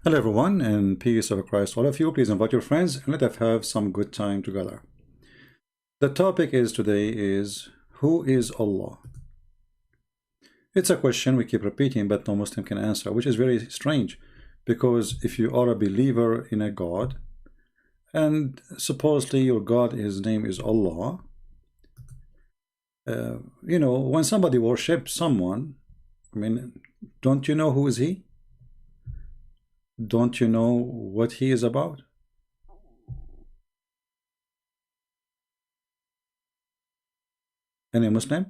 Hello everyone, and peace of Christ all of you. Please invite your friends and let us have some good time together. The topic today is who is Allah? It's a question we keep repeating but no Muslim can answer, which is very strange because if you are a believer in a God and supposedly your God, his name is Allah, when somebody worships someone, don't you know who is he? Don't you know what he is about? Any Muslim?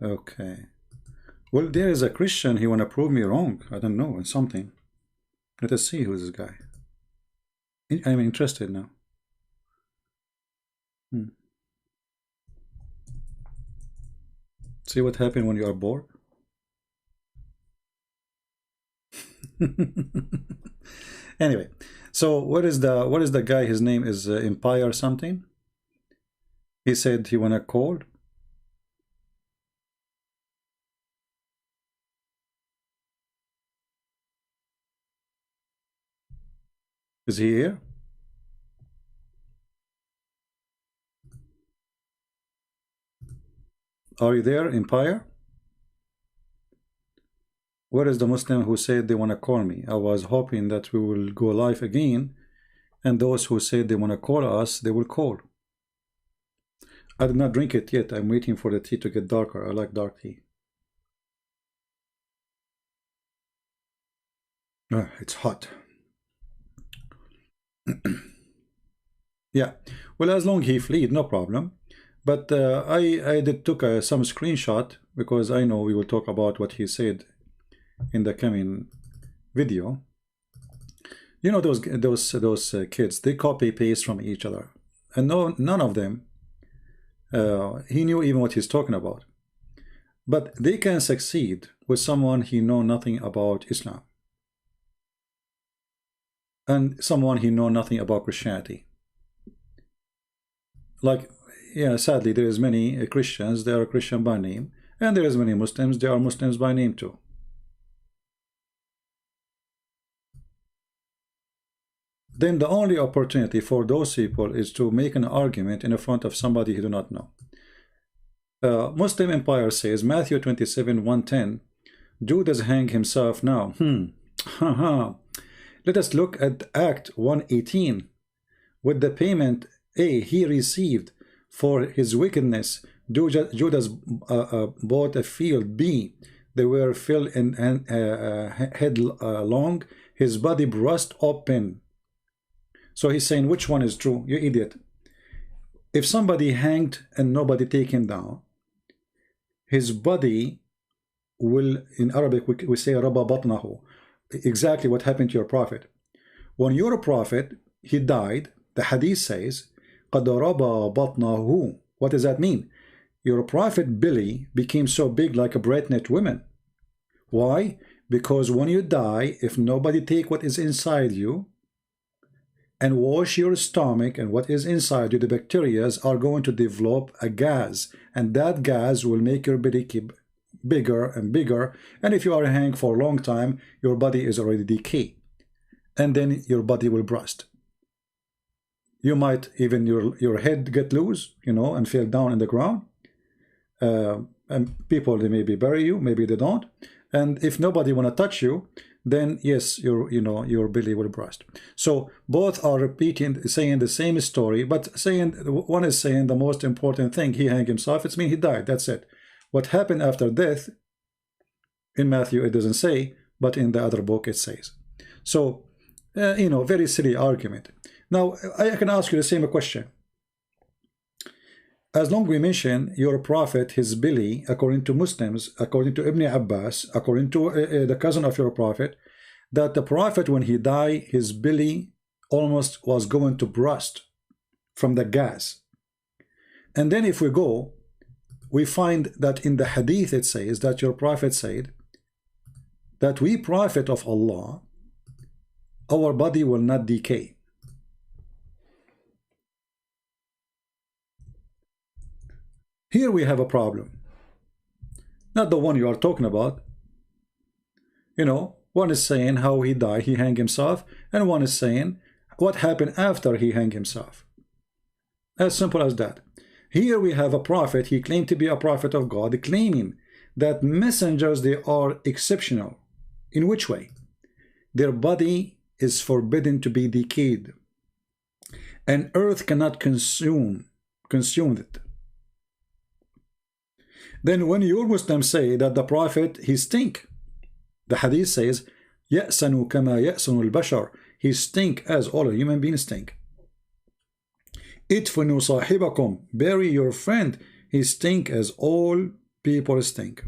Okay. Well, there is a Christian. He want to prove me wrong. I don't know. It's something. Let us see who is this guy. I'm interested now. See what happened when you are bored. Anyway, so what is the guy? His name is Empire something. He said he want to call. Is he here? Are you there, Empire? Where is the Muslim who said they want to call me? I was hoping that we will go live again, and those who said they want to call us, they will call. I did not drink it yet. I'm waiting for the tea to get darker. I like dark tea. It's hot. Yeah, well, as long he fled, no problem. But I did took some screenshot because I know we will talk about what he said in the coming video. You know those kids, they copy paste from each other, and none of them he knew even what he's talking about. But they can succeed with someone he know nothing about Islam, and someone he know nothing about Christianity. Like, yeah, sadly, there is many Christians, they are Christian by name, and there is many Muslims, they are Muslims by name too. Then the only opportunity for those people is to make an argument in front of somebody who do not know. Muslim Empire says, Matthew 27:110, Judas hang himself now. Let us look at Act 1:18. With the payment A he received for his wickedness, Judas bought a field. B, they were filled in headlong, his body burst open. So he's saying, which one is true? You idiot. If somebody hanged and nobody take him down, his body will, in Arabic we say raba batnahu, exactly what happened to your prophet. When your prophet, he died, the hadith says, قَدْ رَبَى بَطْنَهُ. What does that mean? Your prophet Billy became so big like a pregnant woman. Why? Because when you die, if nobody take what is inside you and wash your stomach and what is inside you, the bacteria are going to develop a gas, and that gas will make your body keep bigger and bigger, and if you are hanging for a long time, your body is already decay, and then your body will burst. You might even your head get loose, and fall down in the ground, and people, they maybe bury you, maybe they don't, and if nobody want to touch you, then yes, your belly will burst. So both are repeating, saying the same story, but saying one is saying the most important thing, he hanged himself, it's mean he died, that's it. What happened after death in Matthew it doesn't say, but in the other book it says. So very silly argument. Now I can ask you the same question. As long we mention your prophet, his belly, according to Muslims, according to Ibn Abbas, according to the cousin of your prophet, that the prophet, when he died, his belly almost was going to burst from the gas. And then if we go, we find that in the hadith it says that your prophet said, that we prophet of Allah, our body will not decay. Here we have a problem. Not the one you are talking about. You know, one is saying how he died, he hanged himself, and one is saying what happened after he hanged himself. As simple as that. Here we have a prophet, he claimed to be a prophet of God, claiming that messengers, they are exceptional. In which way? Their body is forbidden to be decayed, and earth cannot consume it. Then when your Muslims say that the prophet, he stink, the hadith says, يَأْسَنُ كَمَا يَأْسَنُ الْبَشَرِ, he stink as all human beings stink. إِدْفِنُوا صَاحِبَكُمْ, bury your friend, he stink as all people stink.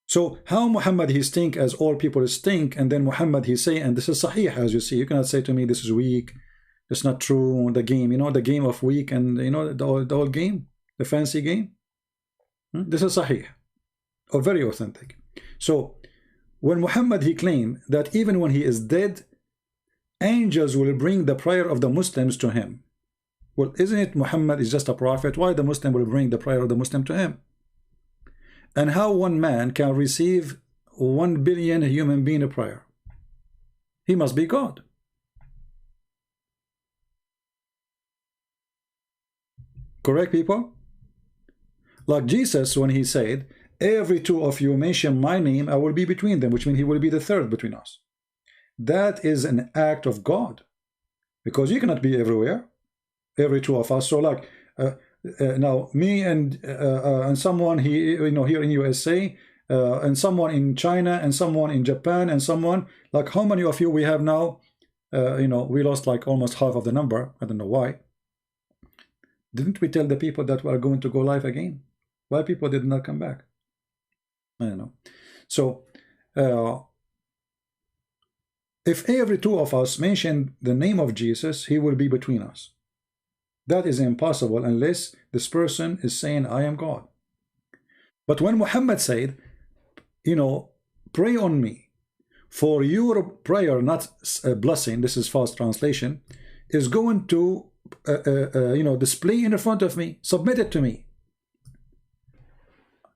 So how Muhammad he stink as all people stink, and then Muhammad he say, and this is sahih, as you see, you cannot say to me this is weak, it's not true, the game, you know, the game of weak, and you know, the old game, the fancy game. This is sahih, or very authentic. So when Muhammad he claimed that even when he is dead, angels will bring the prayer of the Muslims to him. Well, isn't it Muhammad is just a prophet? Why the Muslim will bring the prayer of the Muslim to him? And how one man can receive 1 billion human being a prayer? He must be God. Correct, people? Like Jesus, when he said, every two of you mention my name, I will be between them, which means he will be the third between us. That is an act of God, because you cannot be everywhere, every two of us. So like now me and someone here in USA, and someone in China, and someone in Japan, and someone, like how many of you we have now? We lost like almost half of the number. I don't know why. Didn't we tell the people that we are going to go live again? Why people did not come back? I don't know. So if every two of us mention the name of Jesus, he will be between us. That is impossible unless this person is saying, I am God. But when Muhammad said, pray on me, for your prayer, not a blessing, this is false translation, is going to, display in front of me, submit it to me.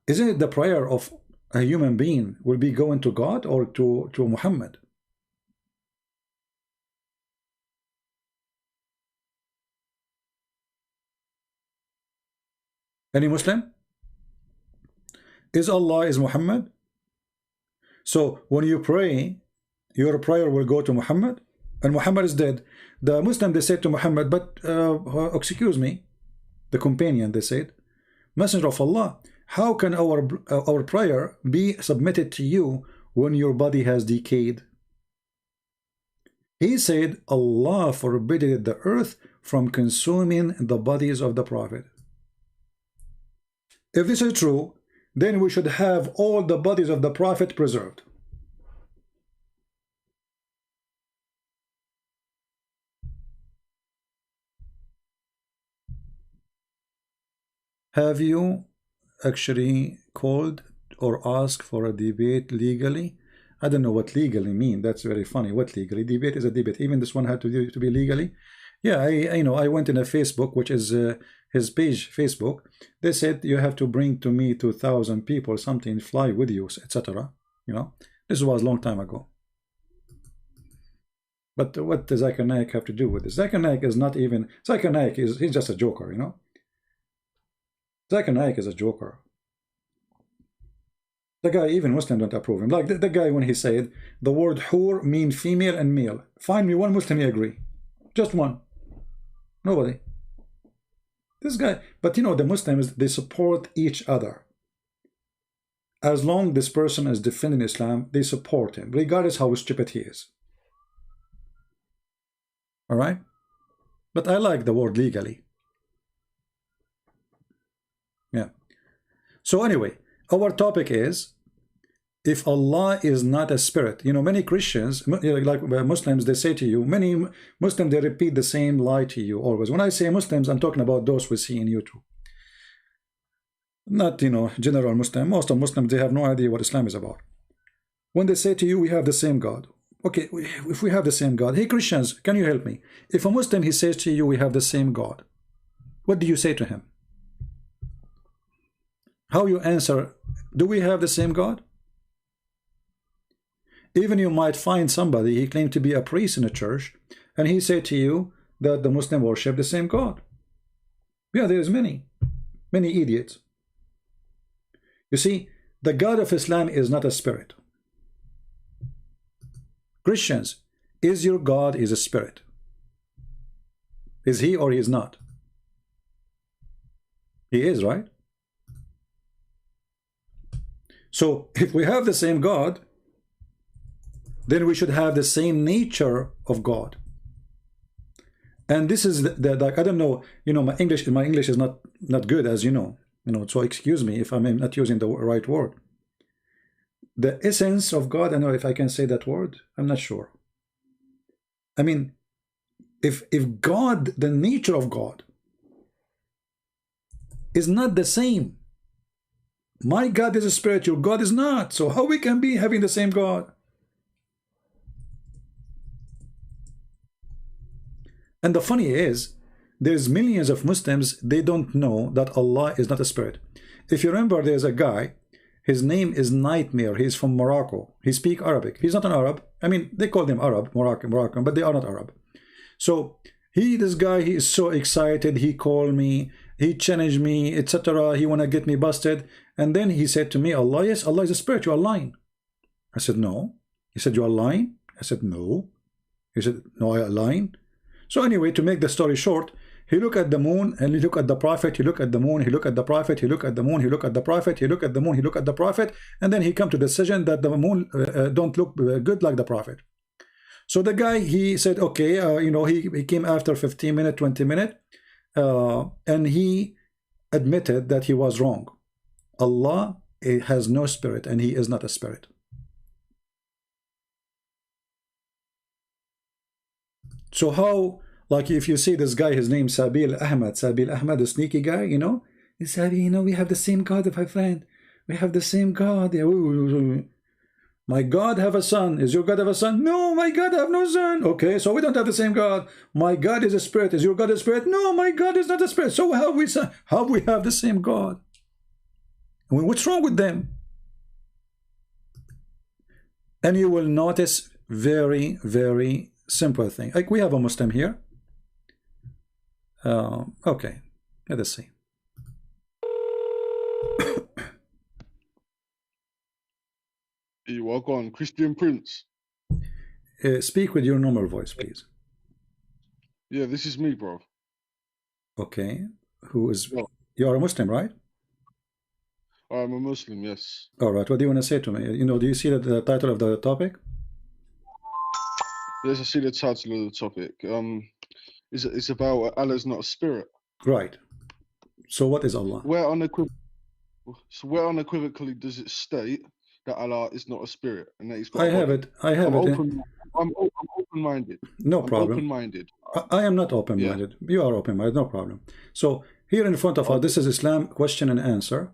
Isn't it the prayer of a human being will be going to God or to Muhammad? Any Muslim? Is Allah is Muhammad? So when you pray, your prayer will go to Muhammad, and Muhammad is dead. The Muslim, they said to Muhammad, but excuse me, the companion, they said, Messenger of Allah, how can our prayer be submitted to you when your body has decayed? He said, Allah forbade the earth from consuming the bodies of the Prophet. If this is true, then we should have all the bodies of the Prophet preserved. Have you actually called or asked for a debate legally? I don't know what legally mean. That's very funny. What legally? Debate is a debate. Even this one had to be legally. Yeah, I went in a Facebook, which is his page, Facebook. They said you have to bring to me 2,000 people, something, fly with you, etc. This was a long time ago. But what does Zakir Naik have to do with this? Zakir Naik is not even, Zakir Naik he's just a joker, Zakir Naik is a joker. The guy, even Muslim don't approve him. Like the guy when he said the word hur mean female and male. Find me one Muslim he agree. Just one. Nobody. This guy, but the Muslims, they support each other. As long this person is defending Islam, they support him, regardless how stupid he is. All right? But I like the word legally. Yeah. So anyway, our topic is, if Allah is not a spirit, many Christians, like Muslims, they say to you, many Muslims, they repeat the same lie to you always. When I say Muslims, I'm talking about those we see in YouTube. not, you know, general Muslim. Most of Muslims, they have no idea what Islam is about. When they say to you, we have the same God. Okay, if we have the same God, hey Christians, can you help me? If a Muslim, he says to you, we have the same God, what do you say to him? How you answer, do we have the same God? Even you might find somebody, he claimed to be a priest in a church, and he said to you that the Muslim worship the same God. Yeah, there's many idiots. You see, the God of Islam is not a spirit. Christians, is your God is a spirit? Is he or he is not? He is, right? So if we have the same God, then we should have the same nature of God. And this is the I don't know, you know, my English is not good, as you know, so excuse me if I'm not using the right word. The essence of God, I don't know if I can say that word, I'm not sure. I mean, if God, the nature of God is not the same, my God is a spirit, your God is not, so how we can be having the same God? And the funny is, there's millions of Muslims, they don't know that Allah is not a spirit. If you remember, there's a guy, his name is Nightmare, he's from Morocco, he speaks Arabic, he's not an Arab, I mean, they call them Arab, Moroccan, but they are not Arab. So, this guy, he is so excited, he called me, he challenged me, etc., he wanna get me busted, and then he said to me, Allah, yes, Allah is a spirit, you are lying. I said, no. He said, you are lying? I said, no. He said, no, I am lying. So anyway, to make the story short, he looked at the moon and he looked at the prophet, he looked at the moon, he looked at the prophet, he looked at the moon, he looked at the prophet, he looked at the moon, he looked at the prophet, and then he come to the decision that the moon don't look good like the prophet. So the guy, he said, okay, he came after 15 minutes, 20 minutes, and he admitted that he was wrong. Allah has no spirit and he is not a spirit. So how, like if you see this guy, his name Sabil Ahmed, the sneaky guy, he said, we have the same God, my friend. We have the same God. My God have a son. Is your God have a son? No, my God have no son. Okay, so we don't have the same God. My God is a spirit. Is your God a spirit? No, my God is not a spirit. So how we have the same God? I mean, what's wrong with them? And you will notice very, very simple thing. Like we have a Muslim here. Okay, let us see. You walk on, Christian Prince. Speak with your normal voice, please. Yeah, this is me, bro. Okay, who is? You are a Muslim, right? I'm a Muslim, yes. All right. What do you want to say to me? Do you see the title of the topic? Yes, I see the title of the topic. It's about Allah's not a spirit. Right. So what is Allah? Where unequivocally does it state that Allah is not a spirit and that He's got? I have it. I'm open-minded. No problem. Open-minded. I am not open-minded. Yeah. You are open-minded. No problem. So here in front of us, this is Islam question and answer,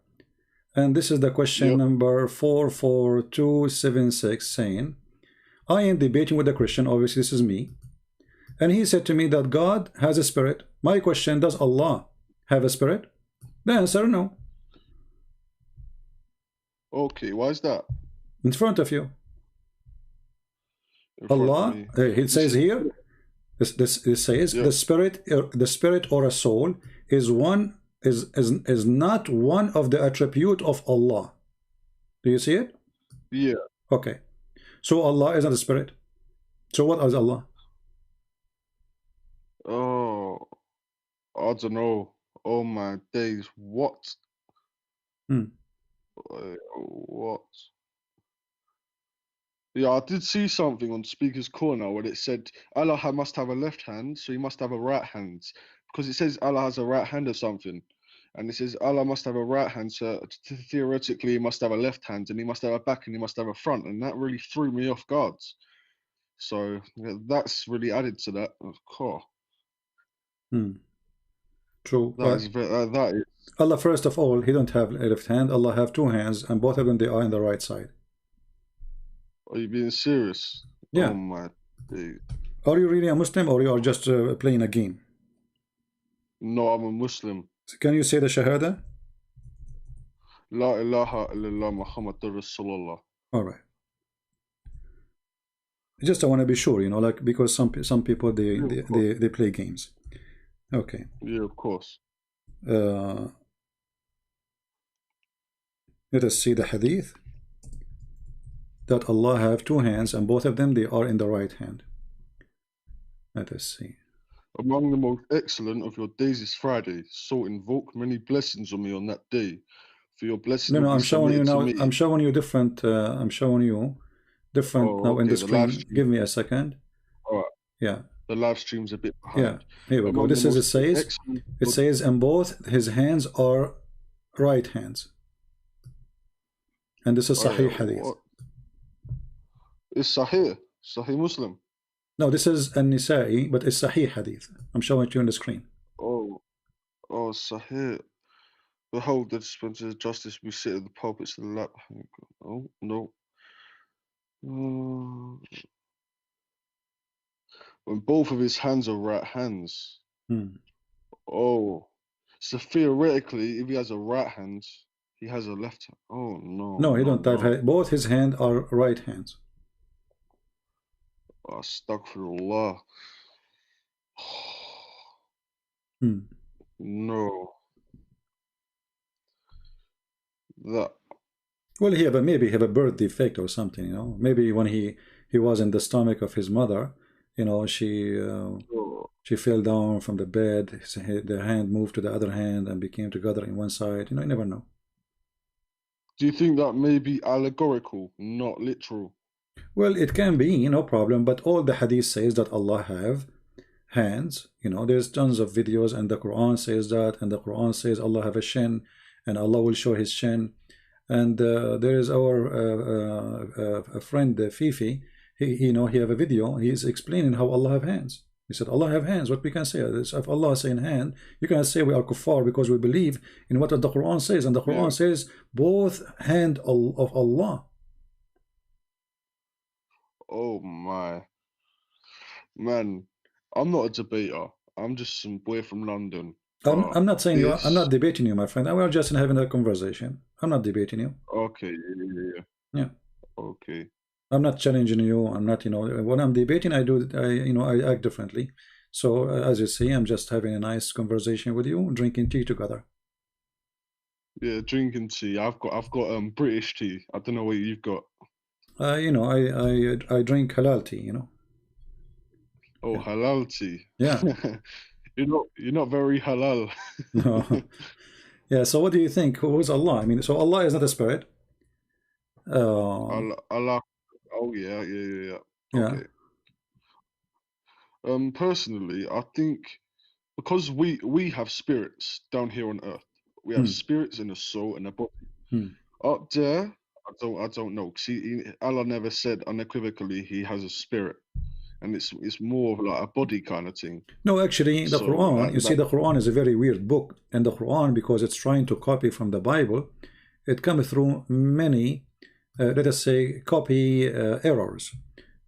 and this is the question number 44276, saying, I am debating with a Christian, obviously this is me, and he said to me that God has a spirit. My question, does Allah have a spirit? The answer, no. Okay, why is that? In front of you. Allah, it says here, this says the spirit or a soul is not one of the attribute of Allah. Do you see it? Yeah. Okay. So Allah is not a spirit. So what is Allah? Oh, I don't know. Oh my days. What? What? Yeah, I did see something on Speaker's Corner where it said Allah must have a left hand, so he must have a right hand. Because it says Allah has a right hand or something. And it says Allah must have a right hand, so theoretically he must have a left hand, and he must have a back, and he must have a front. And that really threw me off guard. So yeah, that's really added to that. Cool. True. That is that is. Allah, first of all, he don't have a left hand. Allah have two hands, and both of them, they are on the right side. Are you being serious? Yeah. Oh my days. Are you really a Muslim, or you are just playing a game? No, I'm a Muslim. So can you say the Shahada? La ilaha illallah Muhammadur Rasulullah. All right. Just I want to be sure, you know, like, because some people they play games. Okay. Yeah, of course. Let us see the hadith that Allah have two hands, and both of them, they are in the right hand. Let us see. Among the most excellent of your days is Friday, so invoke many blessings on me on that day. For your blessing. No, I'm showing you now. I'm showing you different. I'm showing you different now in the screen. Give me a second. All right. Yeah. The live stream's a bit behind. Yeah. Here we go. This is it says, and both his hands are right hands. And this is Sahih Hadith. It's Sahih Muslim. No, this is An-Nisa'i, but it's Sahih Hadith. I'm showing it to you on the screen. Oh, Sahih. Behold, the dispenser of justice, we sit at the pulpits of the lap. Oh, no. When both of his hands are right hands. Oh. So theoretically, if he has a right hand, he has a left hand. Oh, no. No, he don't have. Both his hands are right hands. Astaghfirullah. No. That. Well, maybe he have a birth defect or something, you know. Maybe when he was in the stomach of his mother, you know, she fell down from the bed. The hand moved to the other hand and became together in one side. You know, you never know. Do you think that may be allegorical, not literal? Well, it can be, no problem. But all the hadith says that Allah have hands. You know, there's tons of videos, and the Quran says that, and the Quran says Allah have a shin, and Allah will show his shin. And there is our a friend Fifi. He have a video. He's explaining how Allah have hands. He said Allah have hands. What we can say is, if Allah is saying hand, you cannot say we are kuffar because we believe in what the Quran says, and the Quran says both hand of Allah. Oh my man, I'm not a debater. I'm just some boy from London. I'm not saying you. I'm not debating you, my friend. We are just having a conversation. I'm not debating you. Okay. Yeah. Okay. I'm not challenging you. I'm not, when I'm debating, I act differently. So as you see, I'm just having a nice conversation with you, drinking tea together. Yeah, drinking tea. I've got British tea. I don't know what you've got. I drink halal tea. Oh, yeah. Halal tea. Yeah. You're not very halal. No. Yeah. So what do you think? Who is Allah? I mean, so Allah is not a spirit. Allah. Oh yeah. Okay. Personally, I think because we have spirits down here on earth, we have spirits and a soul and a body. Up there, I don't know. See, Allah never said unequivocally He has a spirit, and it's more of like a body kind of thing. No, actually, the Quran. You see, the Quran is a very weird book, and the Quran, because it's trying to copy from the Bible, it comes through many. Let us say copy errors,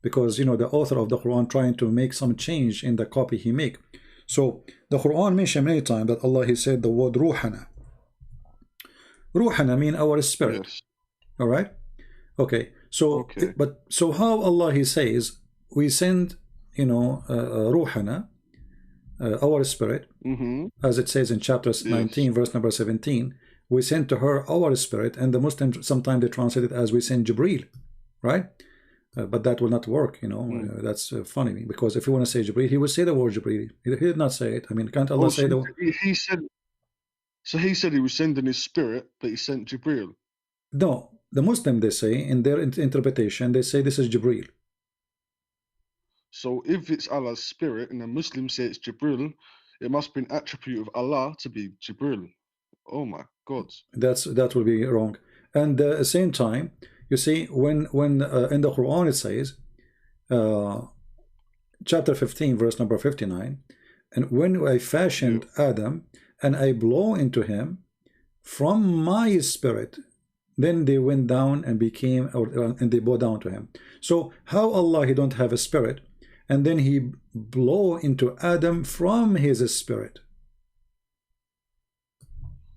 because the author of the Quran trying to make some change in the copy he make. So the Quran mentioned many times that Allah, He said the word ruhana. Ruhana mean our spirit. Yes. All right. Okay. So so how Allah He says we send ruhana, our spirit, as it says in chapter 19 verse number 17. We send to her our spirit, and the Muslims sometimes they translate it as we send Jibreel, right? But that will not work, That's funny, because if you want to say Jibreel, He would say the word Jibreel. He did not say it. I mean, can't Allah say the? He said. So He said He was sending His spirit, but He sent Jibreel. No, the Muslim, they say in their interpretation, they say this is Jibreel. So if it's Allah's spirit, and the Muslims say it's Jibreel, it must be an attribute of Allah to be Jibreel. Oh my God! That will be wrong. And at the same time, you see, when in the Quran it says, chapter 15, verse number 59, and when I fashioned Adam and I blow into him from my spirit, then they went down and became, and they bow down to him. So how Allah, he don't have a spirit, and then he blow into Adam from his spirit?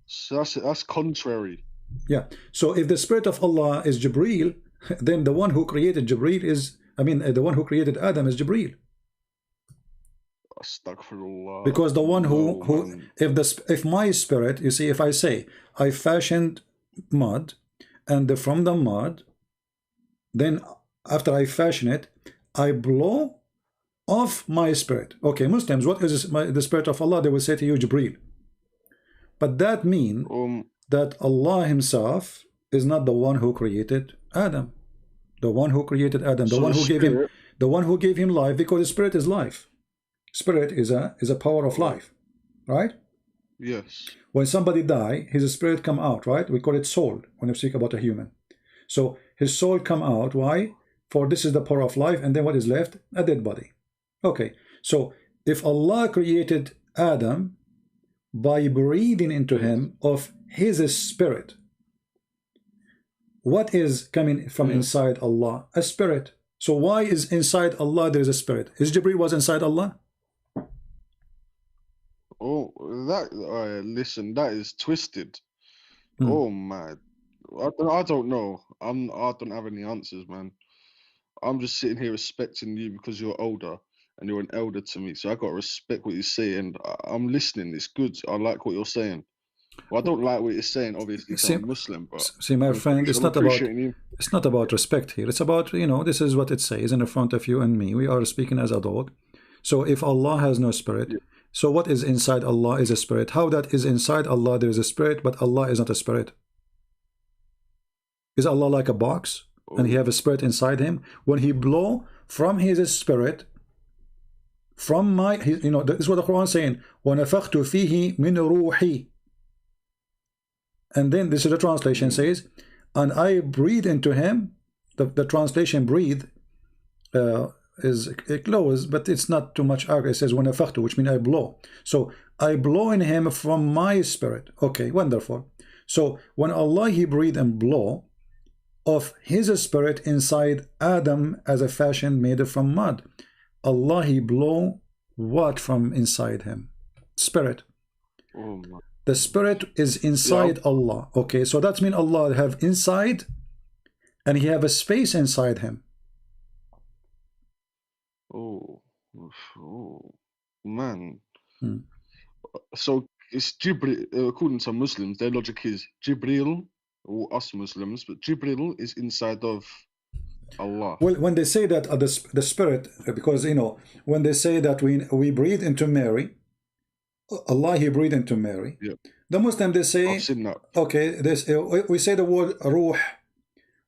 So that's contrary. Yeah. So if the spirit of Allah is Jibreel, then the one who created Jibreel is, I mean, the one who created Adam is Jibreel. Astaghfirullah. Because the one No, who man. if my spirit, you see, if I say I fashioned mud, and from the mud, then after I fashion it, I blow off my spirit. Okay, Muslims, what is the spirit of Allah? They will say to you, Jibreel. But that means that Allah himself is not the one who created Adam. The one who created Adam, the So one the who gave him, spirit- the one who gave him life, because the spirit is life. Spirit is a power of life, right? Yes. When somebody die, his spirit come out, right? We call it soul when we speak about a human. So his soul come out. Why? For this is the power of life, and then what is left? A dead body. Okay. So if Allah created Adam by breathing into him of his spirit, what is coming from inside Allah? A spirit. So why is inside Allah there is a spirit? Is Jibreel was inside Allah? Oh, listen, that is twisted. Hmm. Oh my, I don't know. I don't have any answers, man. I'm just sitting here respecting you because you're older and you're an elder to me. So I got to respect what you say, and I'm listening. It's good. I like what you're saying. Well, I don't like what you're saying, obviously, 'cause I'm Muslim, but See, my friend, it's I'm not about appreciating you. it's not about respect here. It's about, you know, this is what it says in front of you and me. We are speaking as adult. So if Allah has no spirit, so what is inside Allah is a spirit. How that is inside Allah there is a spirit, but Allah is not a spirit? Is Allah like a box and he have a spirit inside him? When he blow from his spirit, from my, you know, this is what the Quran is saying. وَنَفَخْتُ فِيهِ مِنْ رُوحِي. And then this is the translation says, and I breathe into him. The translation breathe is close, but it's not too much argue. It says وَنَفَخْتُ, which means I blow. So I blow in him from my spirit. Okay, wonderful. So when Allah he breathe and blow of his spirit inside Adam as a fashion made from mud, Allah he blow what from inside him? Spirit. Oh my. The spirit is inside Allah. Okay, so that means Allah have inside and he have a space inside him. Oh, man. Hmm. So it's Jibril, according to Muslims, their logic is Jibril, or us Muslims, but Jibril is inside of Allah. Well, when they say that the spirit, because, you know, when they say that we breathe into Mary, Allah he breathed into Mary. Yeah. The Muslim they say, I've seen that. okay, this we say the word Ruh.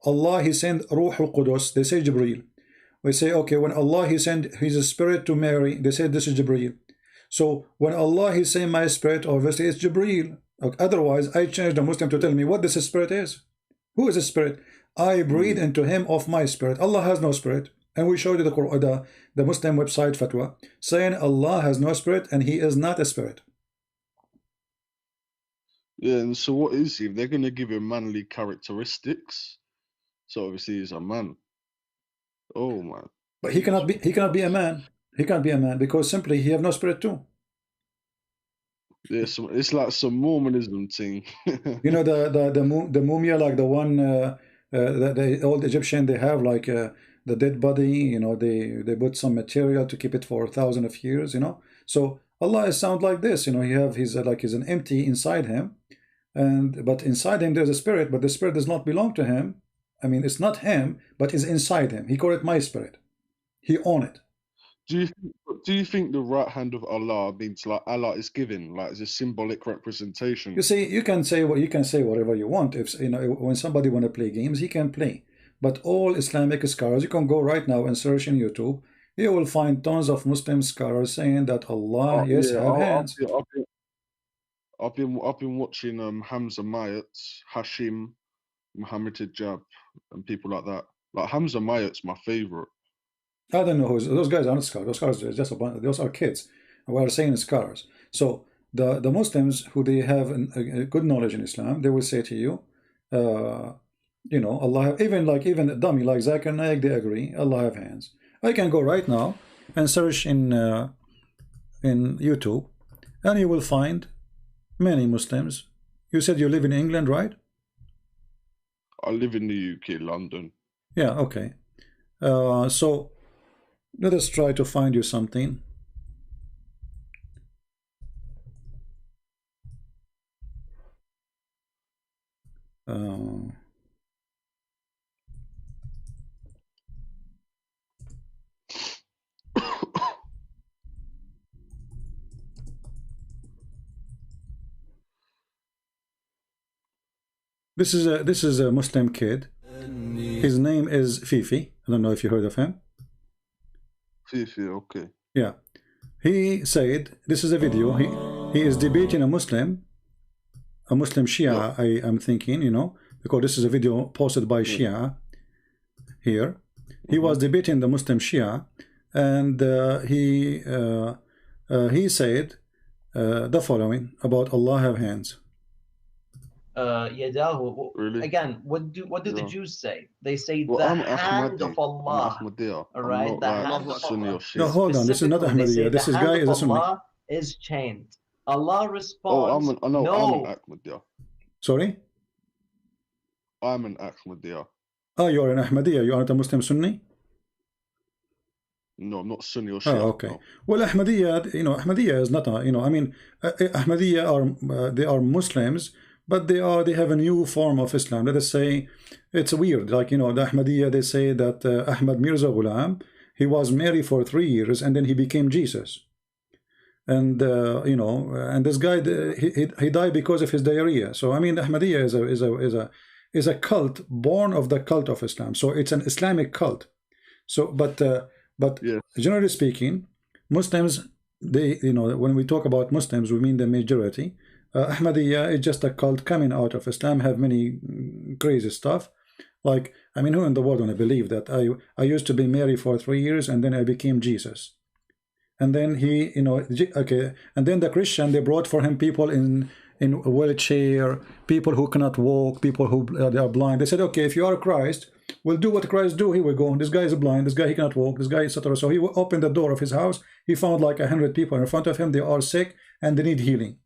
Allah he sent Ruh al-Qudus. They say Jibreel. We say, okay, when Allah he sent his spirit to Mary, they say this is Jibreel. So when Allah he say my spirit, obviously it's Jibreel. Otherwise, I change the Muslim to tell me what this spirit is. Who is the spirit? I breathe into him of my spirit. Allah has no spirit. And we showed you the Quran, the Muslim website fatwa, saying Allah has no spirit and he is not a spirit. Yeah, and so what is he? They're going to give him manly characteristics. So obviously he's a man. Oh man. But he cannot be a man. He can't be a man because simply he have no spirit too. Yeah, it's like some Mormonism thing. You know the mumia, like the one the old Egyptian, they have like the dead body. You know, they put some material to keep it for 1,000 of years. You know, so Allah is sound like this. You know, he have his like he's an empty inside him, but inside him there's a spirit, but the spirit does not belong to him. I mean, it's not him, but it's inside him. He called it my spirit. He own it. Do you think the right hand of Allah means like Allah is given, like it's a symbolic representation? You see, you can say whatever you want. If you know, when somebody want to play games, he can play. But all Islamic scholars, you can go right now and search in YouTube. You will find tons of Muslim scholars saying that Allah, yes, have hands. I've been watching Hamza Mayat, Hashim, Muhammad Hijab, and people like that. Like Hamza Mayat's my favorite. I don't know those guys are not scholars. Those scholars are just a bunch. Those are kids. We are saying scholars. So the Muslims who they have a good knowledge in Islam, they will say to you, you know, Allah, even a dummy like Zakir Naik, they agree, Allah have hands. I can go right now and search in YouTube, and you will find many Muslims. You said you live in England, right? I live in the UK, London. Yeah, okay. So let us try to find you something. This is a Muslim kid. His name is Fifi. I don't know if you heard of him. Fifi, okay. Yeah. He said, this is a video. He is debating a Muslim Shia, I am thinking, you know, because this is a video posted by Shia here. He was debating the Muslim Shia, and he said the following about Allah have hands. Yadahu. Really? Again, what do the Jews say? They say Well, the I'm hand Ahmadi. of Allah. I'm Ahmadiyya. All right, I'm the not hand like of Sunni Allah. or Shia. No, hold on. This is not Ahmadiyya. This is guy is a Sunni. Allah is chained. Allah responds. Oh, I'm an Ahmadiyya. Sorry? I'm an Ahmadiyya. Oh, you're an Ahmadiyya. You aren't a Muslim Sunni? No, I'm not Sunni or Shia. Oh, okay. No. Well, Ahmadiyya, you know, Ahmadiyya is not a, you know, I mean, Ahmadiyya are they are Muslims, but they have a new form of Islam. Let us say it's weird. Like, you know, the Ahmadiyya, they say that Ahmad Mirza Ghulam, he was married for 3 years and then he became Jesus. And you know, and this guy, he died because of his diarrhea. So I mean, Ahmadiyya is a cult born of the cult of Islam. So it's an Islamic cult. So, but Yeah. generally speaking, Muslims, they, you know, when we talk about Muslims, we mean the majority. Ahmadiyya is just a cult coming out of Islam, have many crazy stuff. Like, I mean, who in the world want to believe that I used to be married for 3 years and then I became Jesus? And then he, you know, okay, and then the Christian, they brought for him people in a wheelchair, people who cannot walk, people who they are blind. They said, okay, if you are Christ, we'll do what Christ do. Here we go. This guy is blind. This guy, he cannot walk. This guy, etc. So he opened the door of his house. He found like 100 people in front of him. They are sick and they need healing.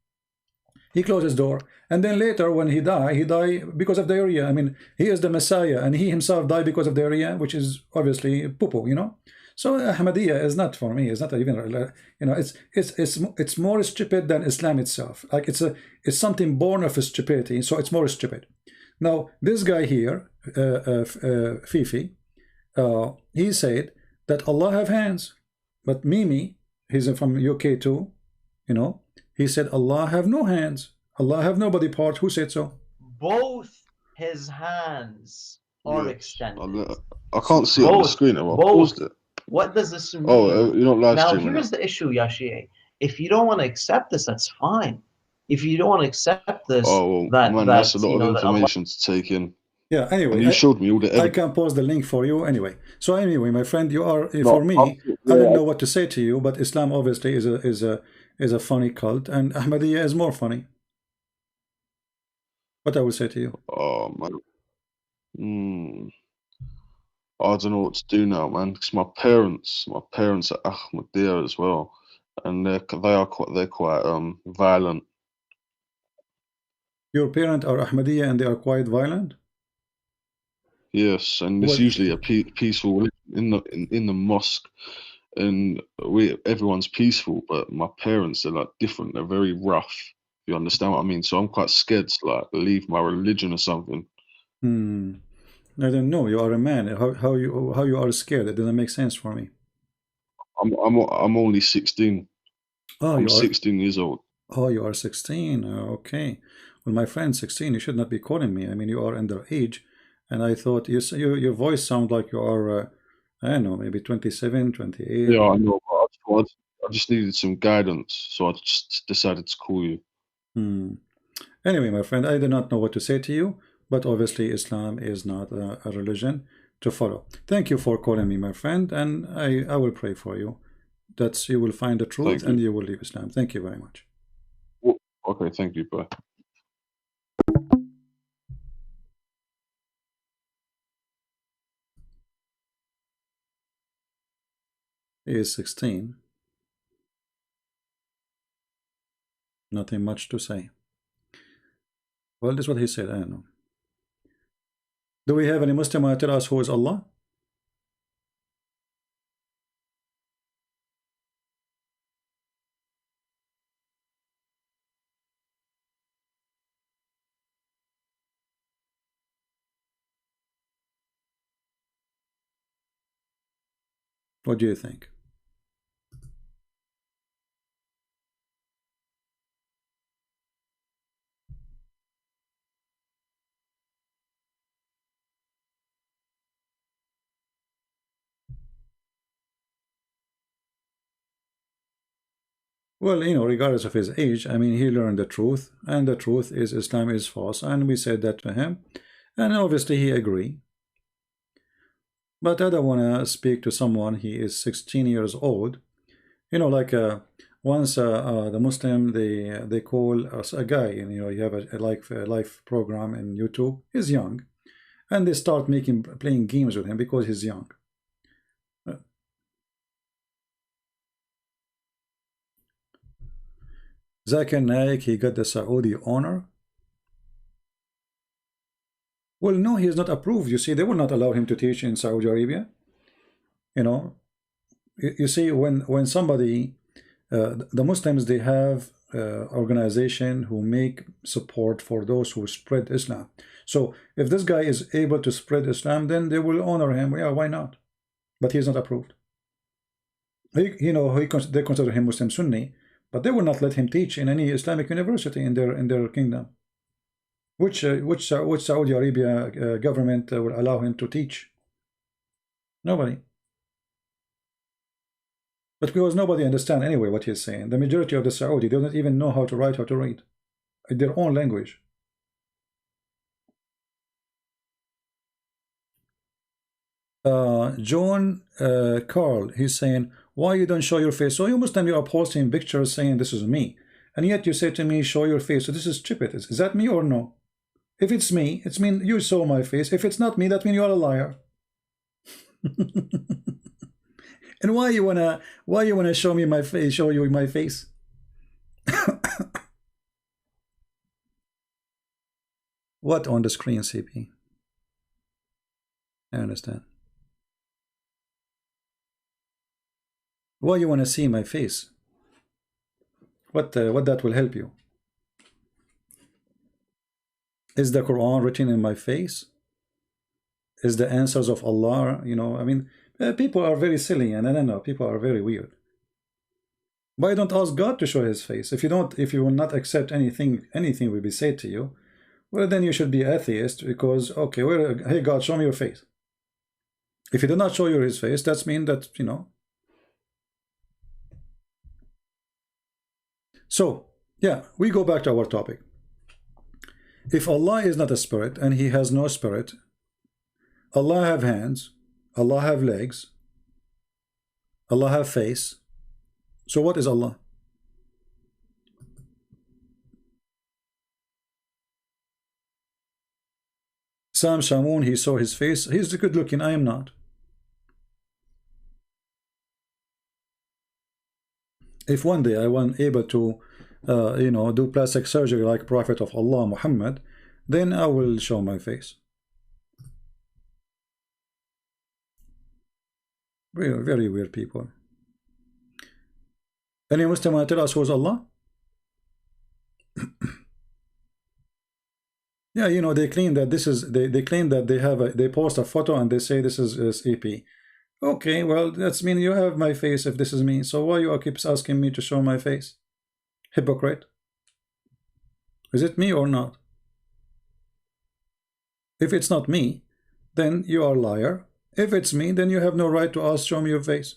He closed his door, and then later when he died because of diarrhea. I mean, he is the Messiah, and he himself died because of diarrhea, which is obviously poo-poo, you know. So Ahmadiyya is not, for me, it's not even, you know, it's more stupid than Islam itself. Like it's something born of stupidity, so it's more stupid. Now this guy here, Fifi, he said that Allah have hands, but Mimi, he's from UK too, you know. He said Allah have no hands. Allah have no body part. Who said so? Both his hands are extended. I can't see it on the screen. I paused it. What does this mean? Oh, you're not live now, streaming. here's the issue, Yashie. If you don't want to accept this, that's fine. If you don't want to accept this, oh, well, man, that's a lot of information to take in. Yeah, anyway. And you showed me all the evidence. I can post the link for you anyway. So anyway, my friend, you are, for me, I don't know what to say to you, but Islam obviously is a funny cult, and Ahmadiyya is more funny. What I will say to you? Oh, man. I don't know what to do now, man, because my parents are Ahmadiyya as well, and they're quite violent. Your parents are Ahmadiyya and they are quite violent? Yes, and it's usually a peaceful in the mosque, and everyone's peaceful. But my parents are like different. They're very rough. You understand what I mean? So I'm quite scared to like leave my religion or something. I don't know. You are a man. How you are scared? It doesn't make sense for me. I'm only 16. Oh, I'm 16 years old. Oh, you are 16. Okay. Well, my friend, 16. You should not be calling me. I mean, you are underage. And I thought your voice sounds like you are, I don't know, maybe 27, 28. Yeah, I know. I just needed some guidance, so I just decided to call you. Anyway, my friend, I do not know what to say to you, but obviously Islam is not a religion to follow. Thank you for calling me, my friend, and I will pray for you that you will find the truth and you will leave Islam. Thank you very much. Okay, thank you. Bye. He is 16. Nothing much to say. Well, this is what he said. I don't know. Do we have any Muslim who tell us who is Allah? What do you think? Well, you know, regardless of his age, I mean, he learned the truth, and the truth is Islam is false, and we said that to him, and obviously he agreed. But I don't want to speak to someone, he is 16 years old. You know, like once the Muslim, they call us a guy, and you know, you have a live program in YouTube, he's young, and they start playing games with him because he's young. Zakir Naik, he got the Saudi honor. Well, no, he is not approved. You see, they will not allow him to teach in Saudi Arabia. You know, you see, when somebody, the Muslims, they have organization who make support for those who spread Islam. So if this guy is able to spread Islam, then they will honor him. Yeah, why not? But he is not approved. You know, they consider him Muslim Sunni, but they will not let him teach in any Islamic university in their kingdom. Which Saudi Arabia government will allow him to teach? Nobody. But because nobody understands anyway what he's saying. The majority of the Saudi, they don't even know how to write, how to read in their own language. John Carl, he's saying, why you don't show your face? So you Muslim, you are posting pictures saying this is me, and yet you say to me, show your face. So this is stupid. Is that me or no? If it's me, it's mean you saw my face. If it's not me, that means you are a liar. And why you wanna show me my face? Show you my face? What on the screen, CP? I understand. Why you want to see my face? What that will help you? Is the Quran written in my face? Is the answers of Allah? You know, I mean, people are very silly, and I don't know, people are very weird. Why don't ask God to show His face? If you will not accept anything will be said to you, well, then you should be atheist, because okay, well, hey God, show me your face. If He did not show you His face, that means that, you know. So, yeah, we go back to our topic. If Allah is not a spirit and He has no spirit, Allah have hands, Allah have legs, Allah have face. So what is Allah? Sam Shamoun, he saw his face. He's good looking, I am not. If one day I want able to you know, do plastic surgery like Prophet of Allah Muhammad, then I will show my face. Very, very weird people. Any Muslim want to tell us who's Allah? Yeah, you know, they claim that this is they claim that they post a photo and they say this is EP. Okay, well, that's mean you have my face if this is me. So why you keep asking me to show my face? Hypocrite. Is it me or not? If it's not me, then you are a liar. If it's me, then you have no right to ask, show me your face.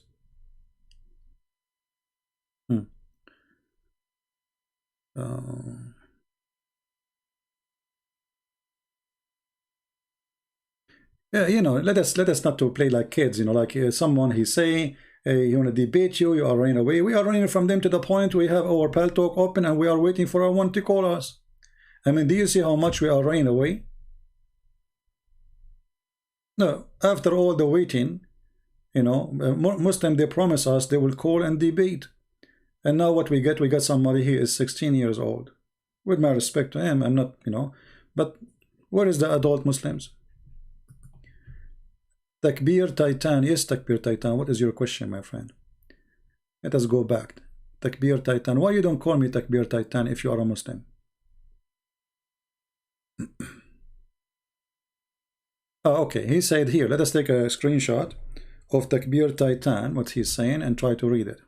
Yeah, you know, let us not to play like kids. You know, like someone he say you want to debate you, you are running away. We are running from them to the point we have our Paltalk open and we are waiting for our one to call us. I mean, do you see how much we are running away? No, after all the waiting, you know, Muslim, they promise us they will call and debate. And now what we get somebody here is 16 years old. With my respect to him, I'm not, you know, but where is the adult Muslims? Takbir Titan, yes, Takbir Titan, what is your question, my friend? Let us go back. Takbir Titan, why you don't call me Takbir Titan if you are a Muslim? Oh, okay, he said here, let us take a screenshot of Takbir Titan, what he's saying, and try to read it.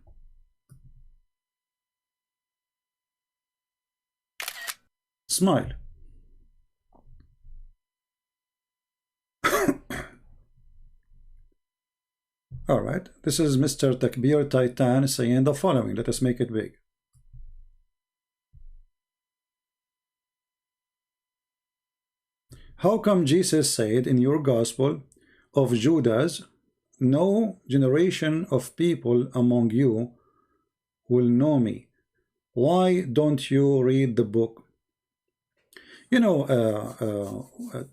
Smile. All right, this is Mr. Takbir Titan saying the following. Let us make it big. How come Jesus said in your gospel of Judas, no generation of people among you will know me? Why don't you read the book? You know,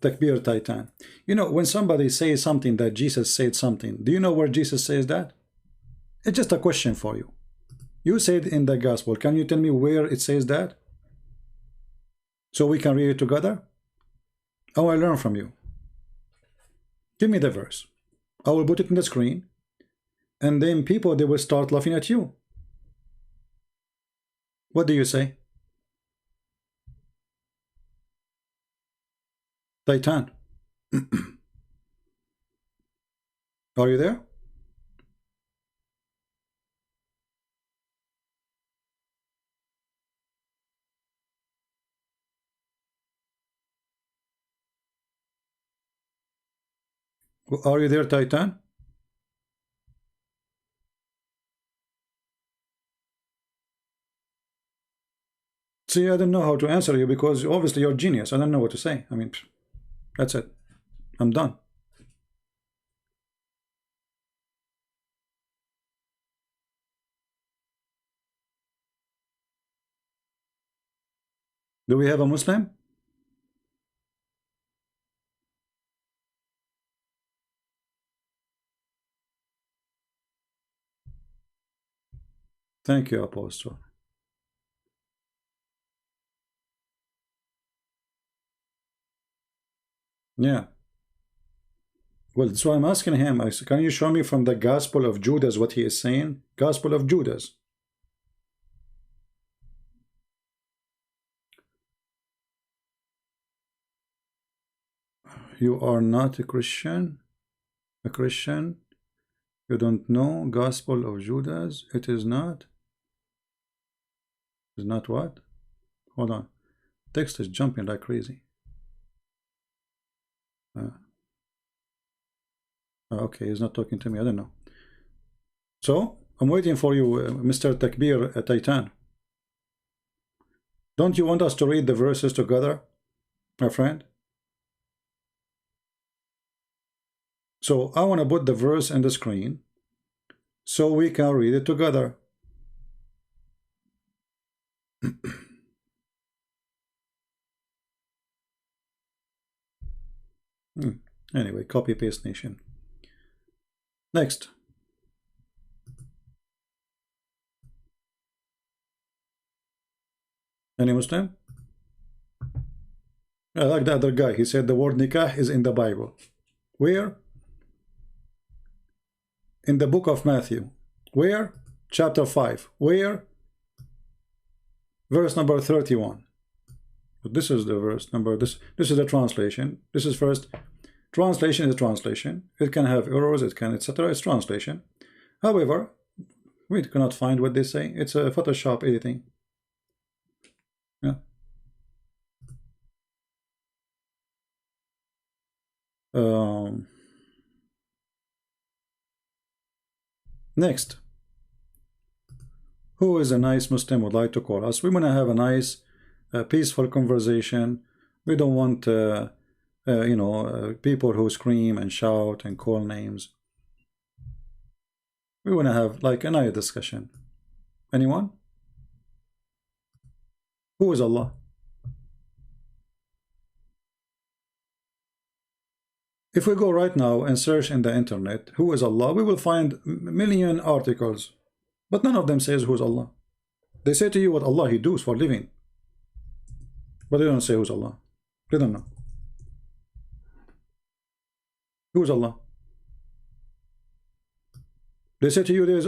Takbir Titan, you know, when somebody says something that Jesus said something, do you know where Jesus says that? It's just a question for you. You said in the gospel, can you tell me where it says that? So we can read it together? I want to learn from you. Give me the verse. I will put it in the screen. And then people, they will start laughing at you. What do you say? Titan. Are you there? Are you there, Titan? See, I don't know how to answer you because obviously you're a genius. I don't know what to say. I mean, that's it. I'm done. Do we have a Muslim? Thank you, Apostle. Yeah. Well, so I'm asking him, can you show me from the Gospel of Judas what he is saying? Gospel of Judas. You are not a Christian? A Christian? You don't know Gospel of Judas? It is not? Is not what? Hold on. Text is jumping like crazy. Okay, he's not talking to me. I don't know. So, I'm waiting for you, Mr. Takbir Titan. Don't you want us to read the verses together, my friend? So, I want to put the verse in the screen so we can read it together. Anyway, copy paste nation. Next. Any Muslim? I like the other guy. He said the word nikah is in the Bible. Where? In the book of Matthew. Where? Chapter 5. Where? Verse number 31. But this is the verse number. This is the translation. This is first. Translation is a translation. It can have errors, it can, etc. It's translation. However, we cannot find what they say. It's a Photoshop editing. Yeah. Next. Who is a nice Muslim would like to call us? We want to have a nice, peaceful conversation. We don't want you know, people who scream and shout and call names. We want to have like another discussion. Anyone? Who is Allah? If we go right now and search in the internet, who is Allah, we will find million articles, but none of them says who is Allah. They say to you what Allah He does for living, but they don't say who's Allah. They don't know. Who is Allah? They say to you there is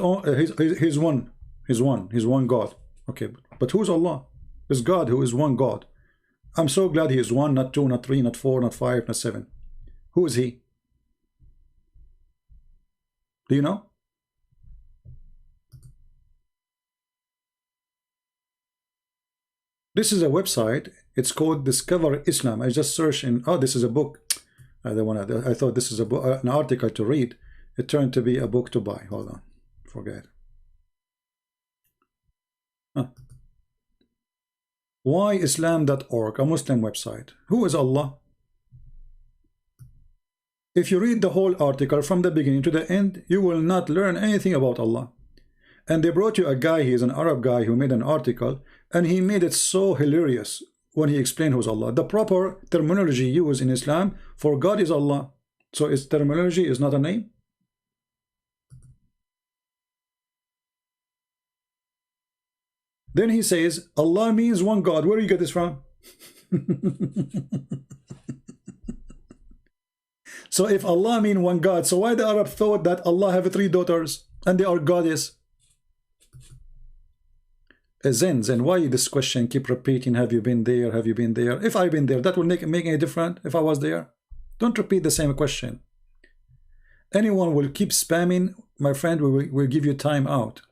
he's one God. Okay, but who's Allah? It's God who is one God. I'm so glad He is one, not two, not three, not four, not five, not seven. Who is He? Do you know? This is a website. It's called Discover Islam. I just searched in. Oh, this is a book. I thought this is a book, an article to read. It turned to be a book to buy. Hold on, forget. Huh. Whyislam.org, a Muslim website. Who is Allah? If you read the whole article from the beginning to the end, you will not learn anything about Allah. And they brought you a guy, he is an Arab guy who made an article, and he made it so hilarious when he explained who's Allah. The proper terminology used in Islam for God is Allah. So its terminology is not a name. Then he says, Allah means one God. Where do you get this from? So if Allah means one God, so why the Arab thought that Allah have 3 daughters and they are goddess? Zen, why this question keep repeating? Have you been there? Have you been there? If I've been there, that will make any difference if I was there? Don't repeat the same question. Anyone will keep spamming, my friend, we'll give you time out.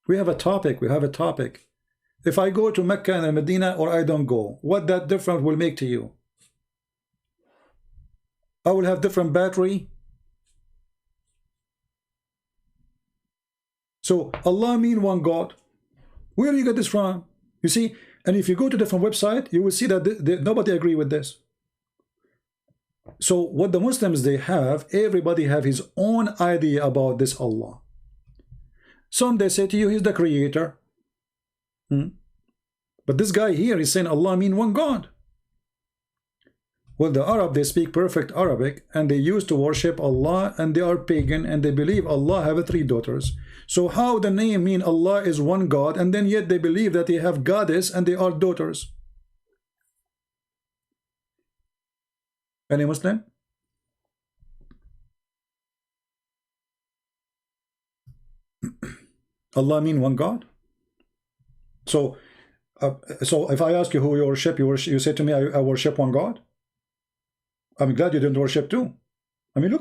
We have a topic. We have a topic. If I go to Mecca and Medina or I don't go, what that difference will make to you? I will have different battery. So Allah mean one God. Where do you get this from? You see, and if you go to different website, you will see that nobody agree with this. So what the Muslims they have, everybody have his own idea about this Allah. Some they say to you he's the creator. But this guy here is saying Allah mean one God. Well, the Arab, they speak perfect Arabic and they used to worship Allah and they are pagan and they believe Allah have 3 daughters. So how the name mean Allah is one God and then yet they believe that they have goddess and they are daughters? Any Muslim? Allah mean one God? So if I ask you who you worship, you say to me, I worship one God? I'm glad you didn't worship two. I mean,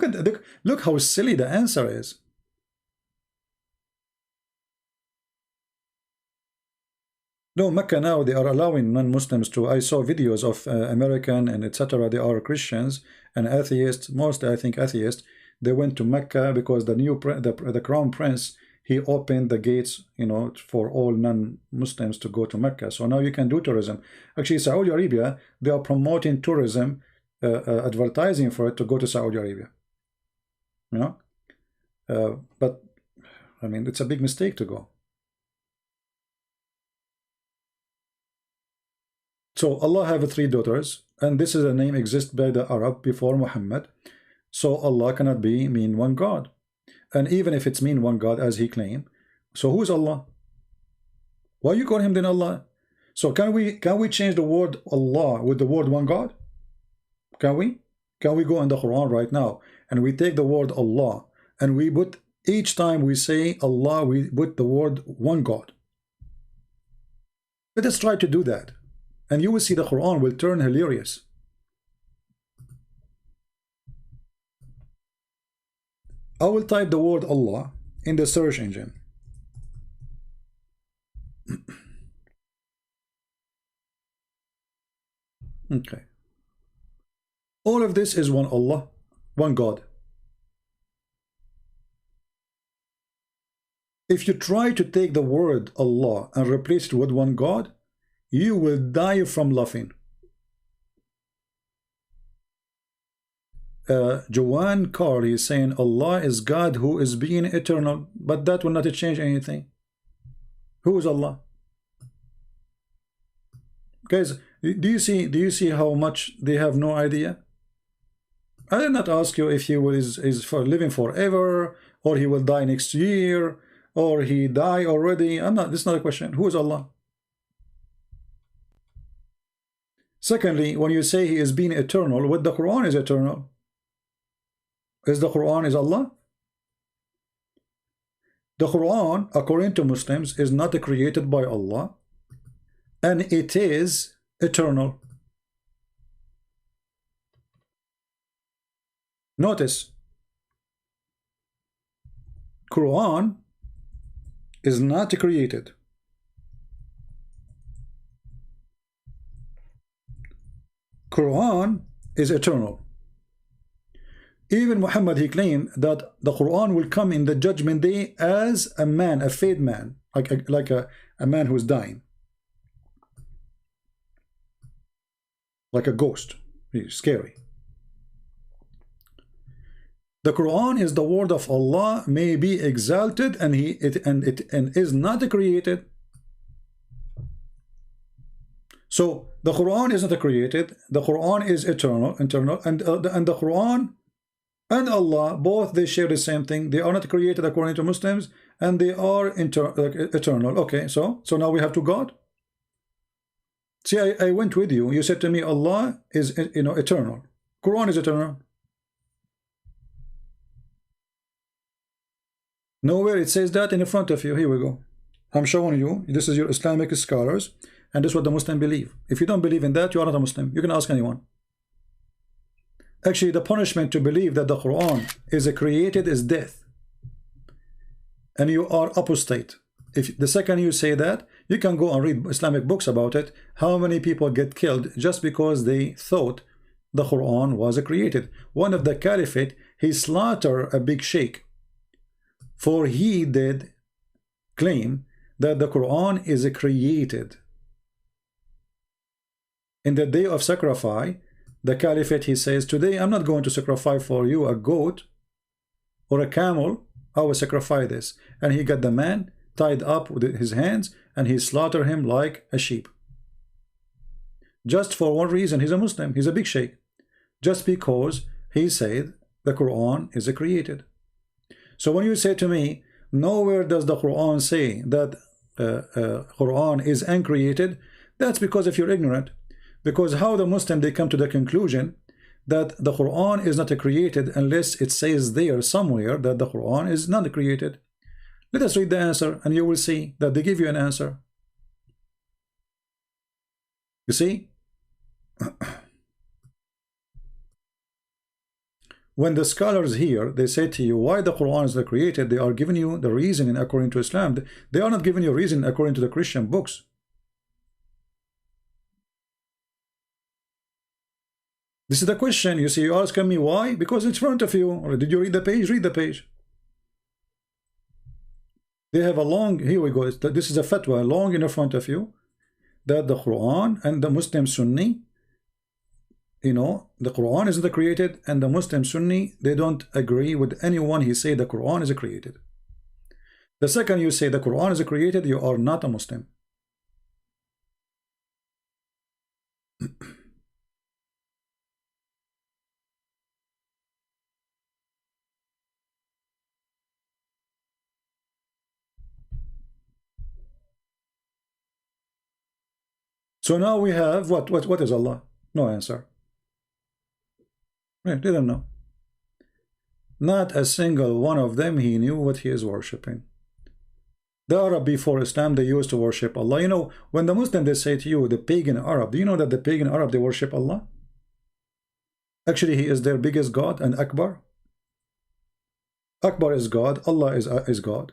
look how silly the answer is. No, Mecca now, they are allowing non-Muslims to. I saw videos of American and etc. They are Christians and atheists, mostly I think atheists. They went to Mecca because the crown prince, he opened the gates, you know, for all non-Muslims to go to Mecca. So now you can do tourism. Actually, Saudi Arabia, they are promoting tourism, advertising for it to go to Saudi Arabia. You know, but I mean, it's a big mistake to go. So Allah have 3 daughters, and this is a name exist by the Arab before Muhammad. So Allah cannot mean one God. And even if it's mean one God as he claimed, so who is Allah? Why you call him then Allah? So can we change the word Allah with the word one God? Can we? Can we go in the Quran right now and we take the word Allah and we put, each time we say Allah, we put the word one God? Let us try to do that. And you will see the Quran will turn hilarious. I will type the word Allah in the search engine. Okay. All of this is one Allah, one God. If you try to take the word Allah and replace it with one God, you will die from laughing. Joanne Carl is saying Allah is God who is being eternal, but that will not change anything. Who is Allah? Guys, do you see how much they have no idea? I did not ask you if he is for living forever, or he will die next year, or he die already. This is not a question. Who is Allah? Secondly, when you say he is being eternal, what the Quran is eternal? Is the Quran is Allah? The Quran, according to Muslims, is not created by Allah, and it is eternal. Notice, Quran is not created. Quran is eternal. Even Muhammad, he claimed that the Quran will come in the judgment day as a man, a fade man, like a man who's dying, like a ghost. It's scary. The Quran is the word of Allah, may be exalted, and it is not created. So the Quran is not created. The Quran is eternal, and the Quran and Allah, both they share the same thing. They are not created according to Muslims, and they are eternal. Okay, so now we have two God. See, I went with you. You said to me, Allah is eternal. Quran is eternal. Nowhere it says that in front of you. Here we go. I'm showing you. This is your Islamic scholars, and this is what the Muslim believe. If you don't believe in that, you are not a Muslim. You can ask anyone. Actually, the punishment to believe that the Quran is created is death, and you are apostate. If the second you say that, you can go and read Islamic books about it. How many people get killed just because they thought the Quran was created? One of the caliphate, he slaughtered a big sheikh, for he did claim that the Quran is created. In the day of sacrifice, the caliphate, he says, today I'm not going to sacrifice for you a goat or a camel. I will sacrifice this. And he got the man tied up with his hands, and he slaughtered him like a sheep. Just for one reason, he's a Muslim, he's a big sheikh. Just because he said the Quran is created. So when you say to me, nowhere does the Quran say that Quran is uncreated, that's because if you're ignorant. Because how the Muslim, they come to the conclusion that the Quran is not created unless it says there somewhere that the Quran is not created. Let us read the answer, and you will see that they give you an answer. You see? When the scholars here, they say to you why the Quran is not created, they are giving you the reasoning according to Islam. They are not giving you reason according to the Christian books. This is the question. You see, you're asking me why? Because it's in front of you. Or did you read the page? Read the page. They have a long, here we go. This is a fatwa, long in front of you, that the Quran and the Muslim Sunni, the Quran isn't created, and the Muslim Sunni, they don't agree with anyone he say the Quran is created. The second you say the Quran is created, you are not a Muslim. So now we have what is Allah? No answer. They don't know. Not a single one of them he knew what he is worshipping. The Arab before Islam, they used to worship Allah. When the Muslim, they say to you, the pagan Arab, do you know that the pagan Arab, they worship Allah? Actually, he is their biggest God, and Akbar. Akbar is God, Allah is God.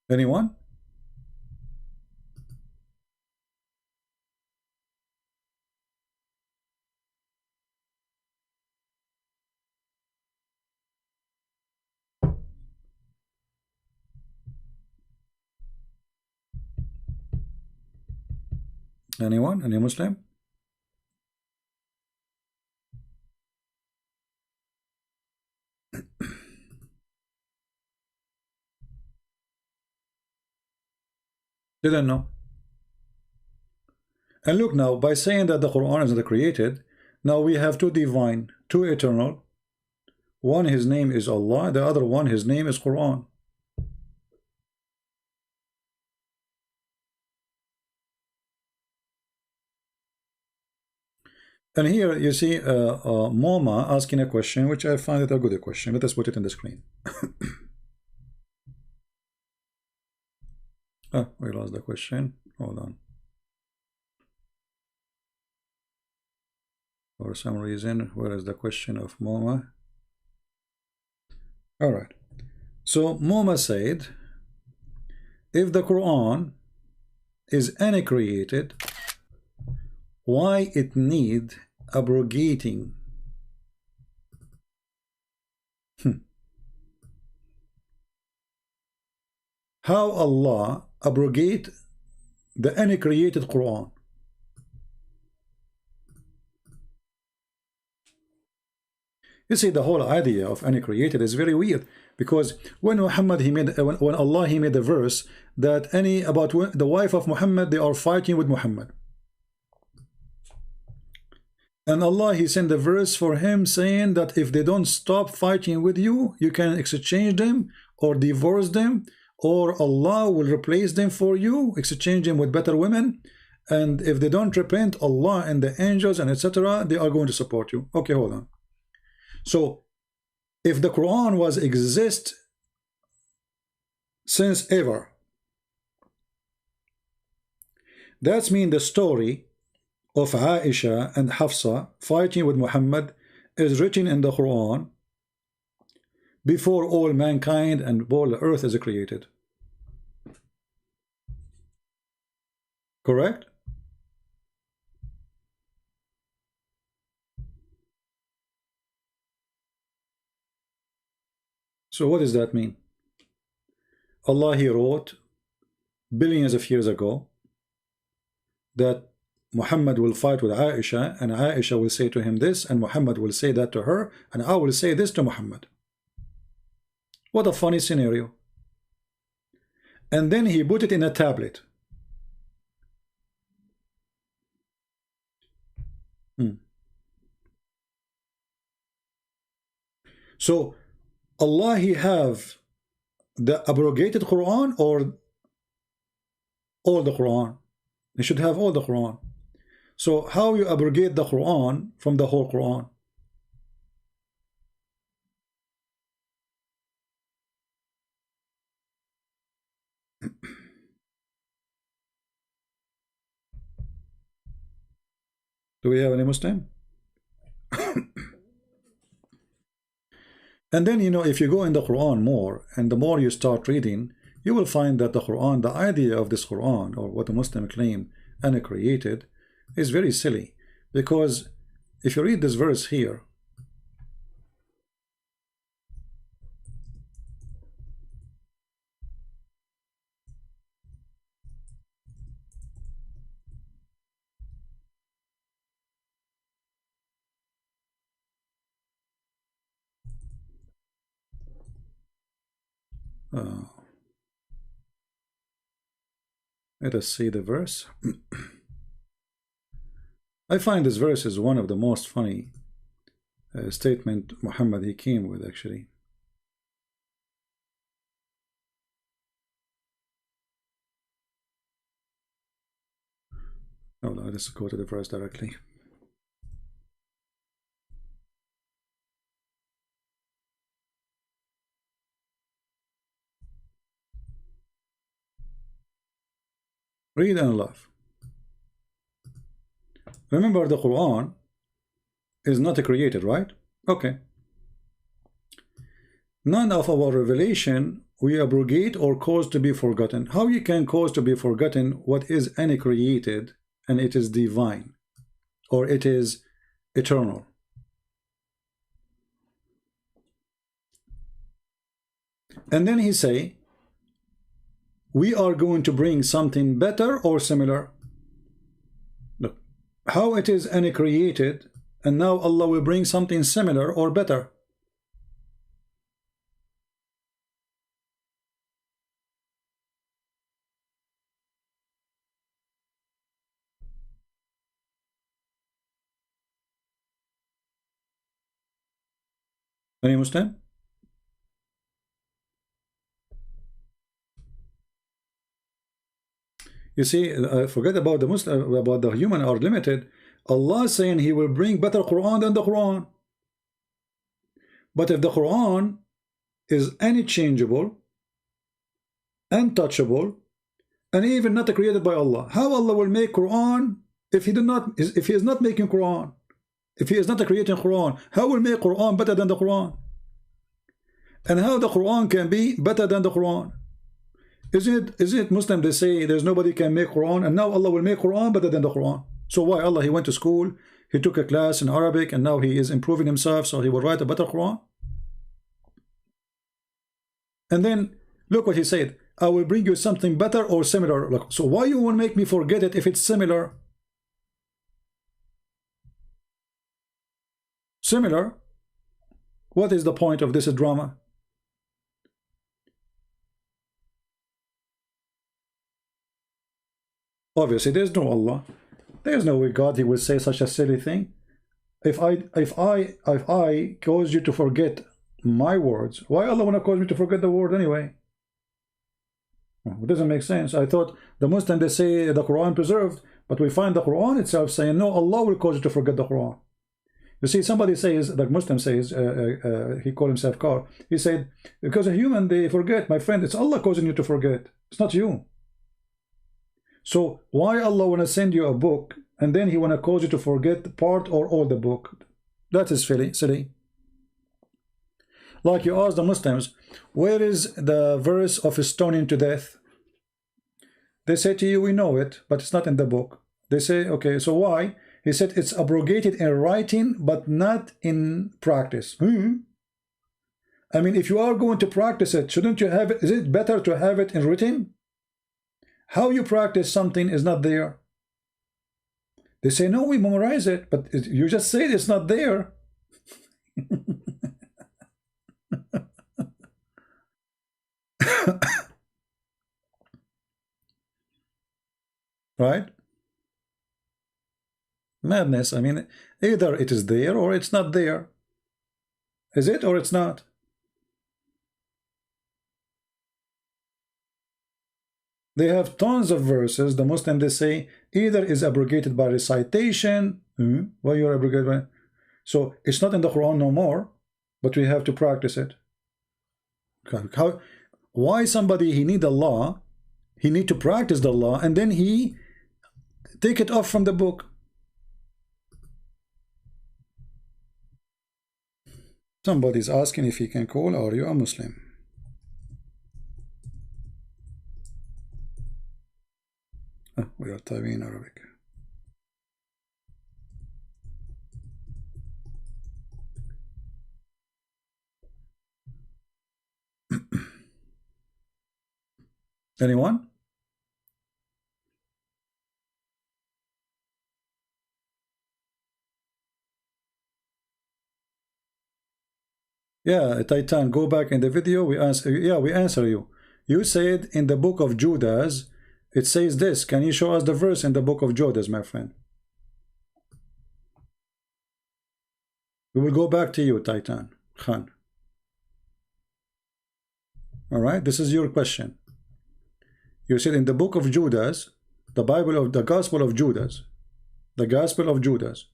Anyone? Anyone? Any Muslim? Didn't know. And look now, by saying that the Quran is not created, now we have two divine, two eternal. One, his name is Allah. The other one, his name is Quran. And here you see Moma asking a question, which I find it a good question. Let us put it in the screen. Oh, we lost the question. Hold on. For some reason, where is the question of Moma? All right. So Moma said, if the Quran is uncreated, why it need abrogating? How Allah abrogate the uncreated Quran? You see, the whole idea of uncreated is very weird, because when Muhammad when Allah he made a verse that about the wife of Muhammad, they are fighting with Muhammad, and Allah he sent a verse for him saying that if they don't stop fighting with you, you can exchange them or divorce them, or Allah will replace them for you, exchange them with better women, and if they don't repent, Allah and the angels and etc., they are going to support you. Okay, hold on. So if the Quran was exist since ever, that's mean the story of Aisha and Hafsa fighting with Muhammad is written in the Quran before all mankind and all the earth is created. Correct? So what does that mean? Allah he wrote billions of years ago that Muhammad will fight with Aisha, and Aisha will say to him this, and Muhammad will say that to her, and I will say this to Muhammad. What a funny scenario. And then he put it in a tablet. So Allah he have the abrogated Quran or all the Quran? He should have all the Quran. So how you abrogate the Quran from the whole Quran? Do we have any Muslim? And then, you know, if you go in the Quran more, and the more you start reading, you will find that the Quran, the idea of this Quran, or what the Muslim claim and created, is very silly. Because if you read this verse here, let us see the verse. I find this verse is one of the most funny statement Muhammad he came with, actually. Oh, let's go to the verse directly. Read and laugh. Remember, the Quran is not created, right? Okay. None of our revelation we abrogate or cause to be forgotten. How you can cause to be forgotten what is uncreated and it is divine, or it is eternal? And then he say, we are going to bring something better or similar. how it is any created, and now Allah will bring something similar or better. Any Muslim? You see, forget about the Muslim, about the human are limited. Allah is saying He will bring better Quran than the Quran. But if the Quran is unchangeable, untouchable, and even not created by Allah, how Allah will make Quran if He is not making Quran? If He is not creating Quran, how will make Quran better than the Quran? And how the Quran can be better than the Quran? Isn't it Muslim they say there's nobody can make Quran, and now Allah will make Quran better than the Quran? So why Allah? He went to school, he took a class in Arabic, and now he is improving himself, so he will write a better Quran. And then look what he said: I will bring you something better or similar. So why you want to make me forget it if it's similar? Similar? What is the point of this drama? Obviously, there's no Allah. There's no way God He will say such a silly thing. If I cause you to forget my words, why Allah wanna cause me to forget the word anyway? It doesn't make sense. I thought the Muslim they say the Quran preserved, but we find the Quran itself saying no, Allah will cause you to forget the Quran. You see, somebody says, the Muslim says, he called himself Kar. He said, because a human they forget, my friend. It's Allah causing you to forget. It's not you. So why Allah wanna send you a book and then He wanna cause you to forget part or all the book? That is silly. Like you ask the Muslims, where is the verse of stoning to death? They say to you, we know it, but it's not in the book. They say, okay, so why? He said it's abrogated in writing, but not in practice. I mean, if you are going to practice it, shouldn't you have it? Is it better to have it in written? How you practice something is not there. They say, no, we memorize it, but you just said it's not there. Right? Madness. I mean, either it is there or it's not there. Is it or it's not? They have tons of verses. The Muslim they say either is abrogated by recitation. Why you're abrogated by? So it's not in the Quran no more, but we have to practice it. How? Why somebody he need a law, he need to practice the law, and then he take it off from the book? Somebody's asking if he can call. Are you a Muslim? We are typing in Arabic. Anyone? Yeah, Titan, go back in the video. We answer. Yeah, we answer you. You said in the book of Judas, it says this. Can you show us the verse in the book of Judas, my friend? We will go back to you, Titan Khan. All right, this is your question. You said in the book of Judas, the Bible of the Gospel of Judas, the Gospel of Judas.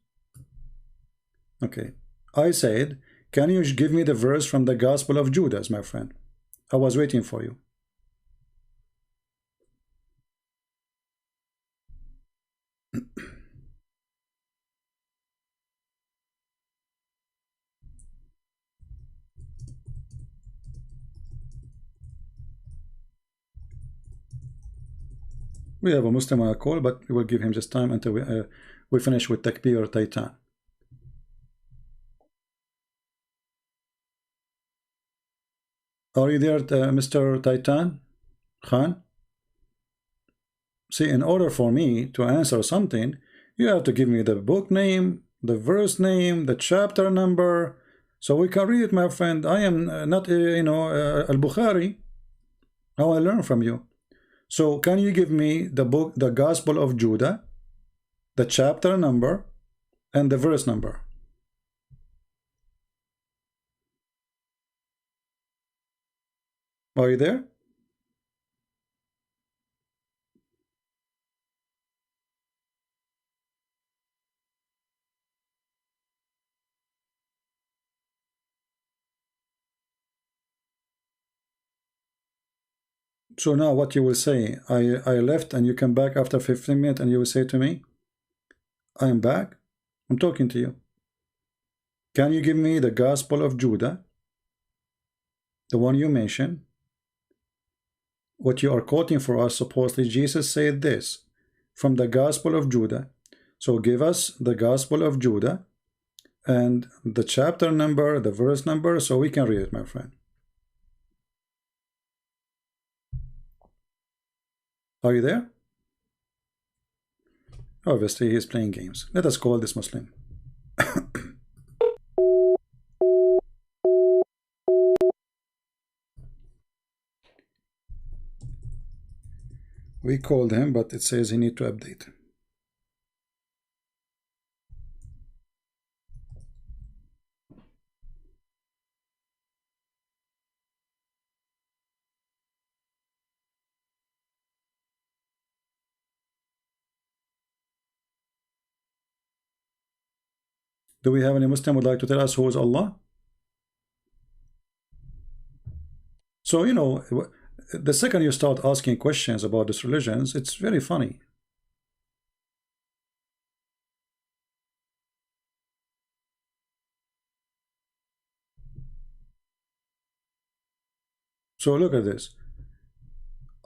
Okay, I said, can you give me the verse from the Gospel of Judas, my friend? I was waiting for you. We have a Muslim on a call, but we will give him just time until we finish with Takbir Titan. Are you there, Mr. Titan Khan? See, in order for me to answer something, You have to give me the book name, the verse name, the chapter number, so we can read it, my friend. I am not, Al-Bukhari. Now I learn from you. So can you give me the book, the Gospel of Judah, the chapter number, and the verse number? Are you there? So now what you will say, I left and you come back after 15 minutes and you will say to me, I am back. I'm talking to you. Can you give me the Gospel of Judah, the one you mentioned? What you are quoting for us, supposedly Jesus said this from the Gospel of Judah. So give us the Gospel of Judah and the chapter number, the verse number, so we can read it, my friend. Are you there? Obviously, he's playing games. Let us call this Muslim. We called him, but it says he need to update. Do we have any Muslim would like to tell us who is Allah? So, you know, the second you start asking questions about these religions, it's very funny. So look at this.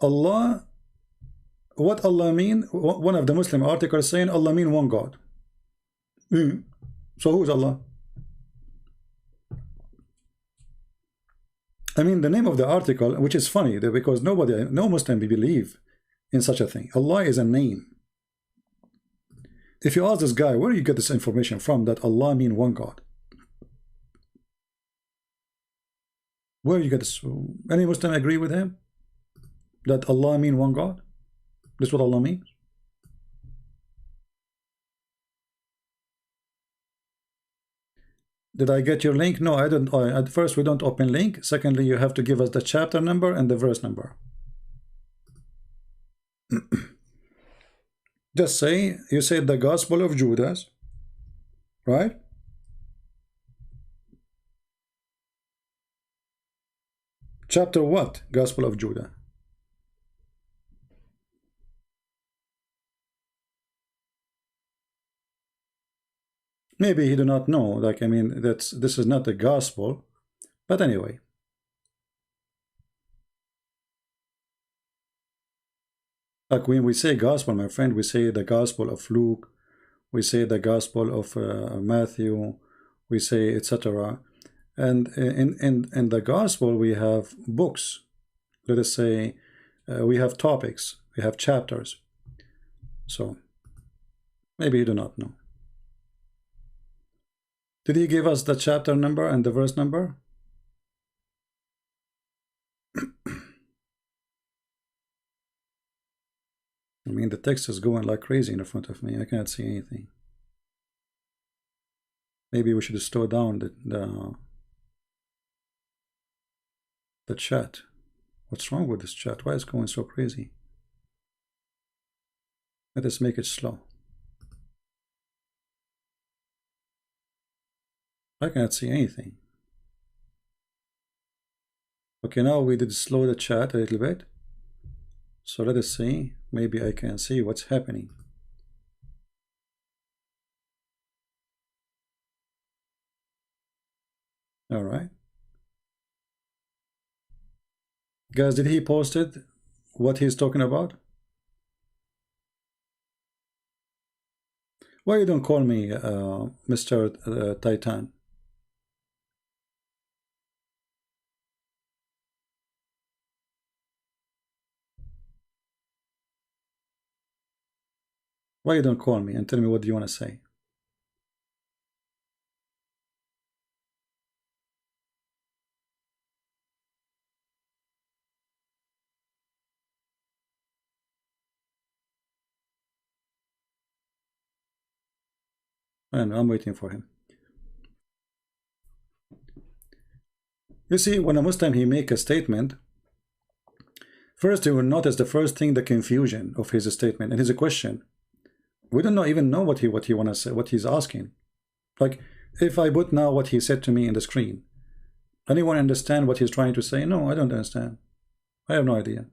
Allah, what Allah mean? One of the Muslim articles saying Allah mean one God. So who's Allah? I mean, the name of the article, which is funny, because no Muslim believe in such a thing. Allah is a name. If you ask this guy, where do you get this information from that Allah mean one God? Where do you get this? Any Muslim agree with him that Allah mean one God? This is what Allah means? Did I get your link? No, I don't. At first, we don't open link. Secondly, you have to give us the chapter number and the verse number. Just say, you said the Gospel of Judas, right? Chapter what? Gospel of Judah. Maybe he do not know. Like, I mean, this is not the gospel. But anyway. Like when we say gospel, my friend, we say the gospel of Luke, we say the gospel of Matthew, we say etc. And in the gospel we have books. Let us say we have topics, we have chapters. So maybe you do not know. Did he give us the chapter number and the verse number? I mean, the text is going like crazy in front of me. I cannot see anything. Maybe we should slow down the chat. What's wrong with this chat? Why is it going so crazy? Let us make it slow. I cannot see anything. Okay, now we did slow the chat a little bit. So let us see. Maybe I can see what's happening. All right. Guys, did he post it? What he's talking about? Why you don't call me Mr. Titan? Why you don't call me and tell me what do you want to say? And I'm waiting for him. You see, when a Muslim he make a statement, first you will notice the first thing, the confusion of his statement and his question. We don't even know what he want to say, what he's asking. Like, if I put now what he said to me in the screen, anyone understand what he's trying to say? No, I don't understand. I have no idea.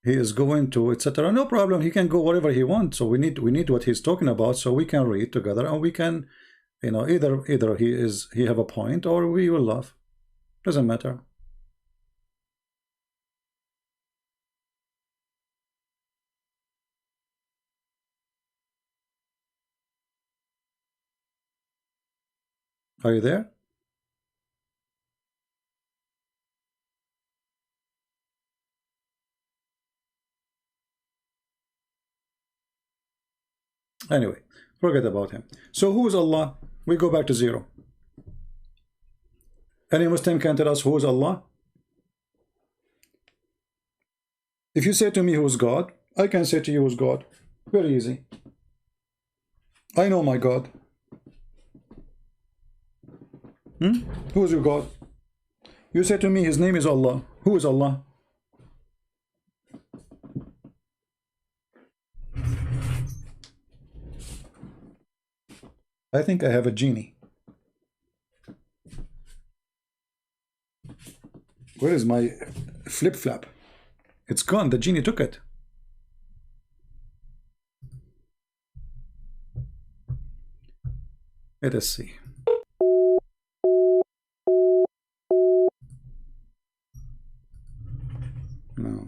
He is going to etc. No problem. He can go wherever he wants. So we need what he's talking about, so we can read together and we can, you know, either he have a point or we will laugh. Doesn't matter. Are you there? Anyway, forget about him. So who is Allah? We go back to zero. Any Muslim can tell us who is Allah? If you say to me who is God, I can say to you who is God. Very easy. I know my God. Who is your God? You say to me his name is Allah. Who is Allah? I think I have a genie. Where is my flip-flap? It's gone. The genie took it. Let us see. No.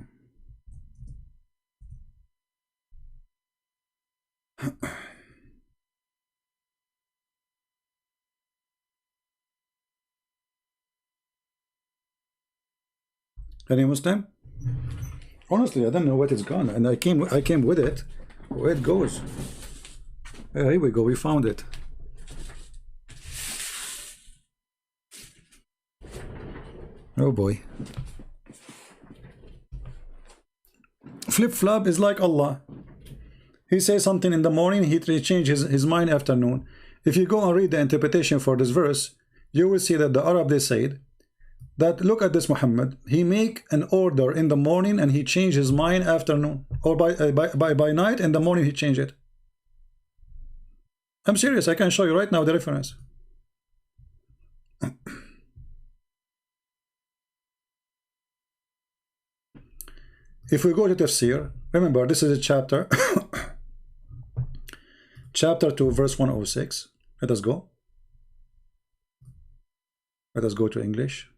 Any Muslim? Honestly, I don't know what is gone, and I came with it. Where it goes? Here we go. We found it. Oh boy. Flip-flop is like Allah. He says something in the morning, he changes his mind afternoon. If you go and read the interpretation for this verse, you will see that the Arab, they said that, look at this Muhammad, he make an order in the morning and he change his mind afternoon, or by night, in the morning he change it. I'm serious, I can show you right now the reference. If we go to Tafsir, remember this is a chapter chapter 2 verse 106. Let us go to English.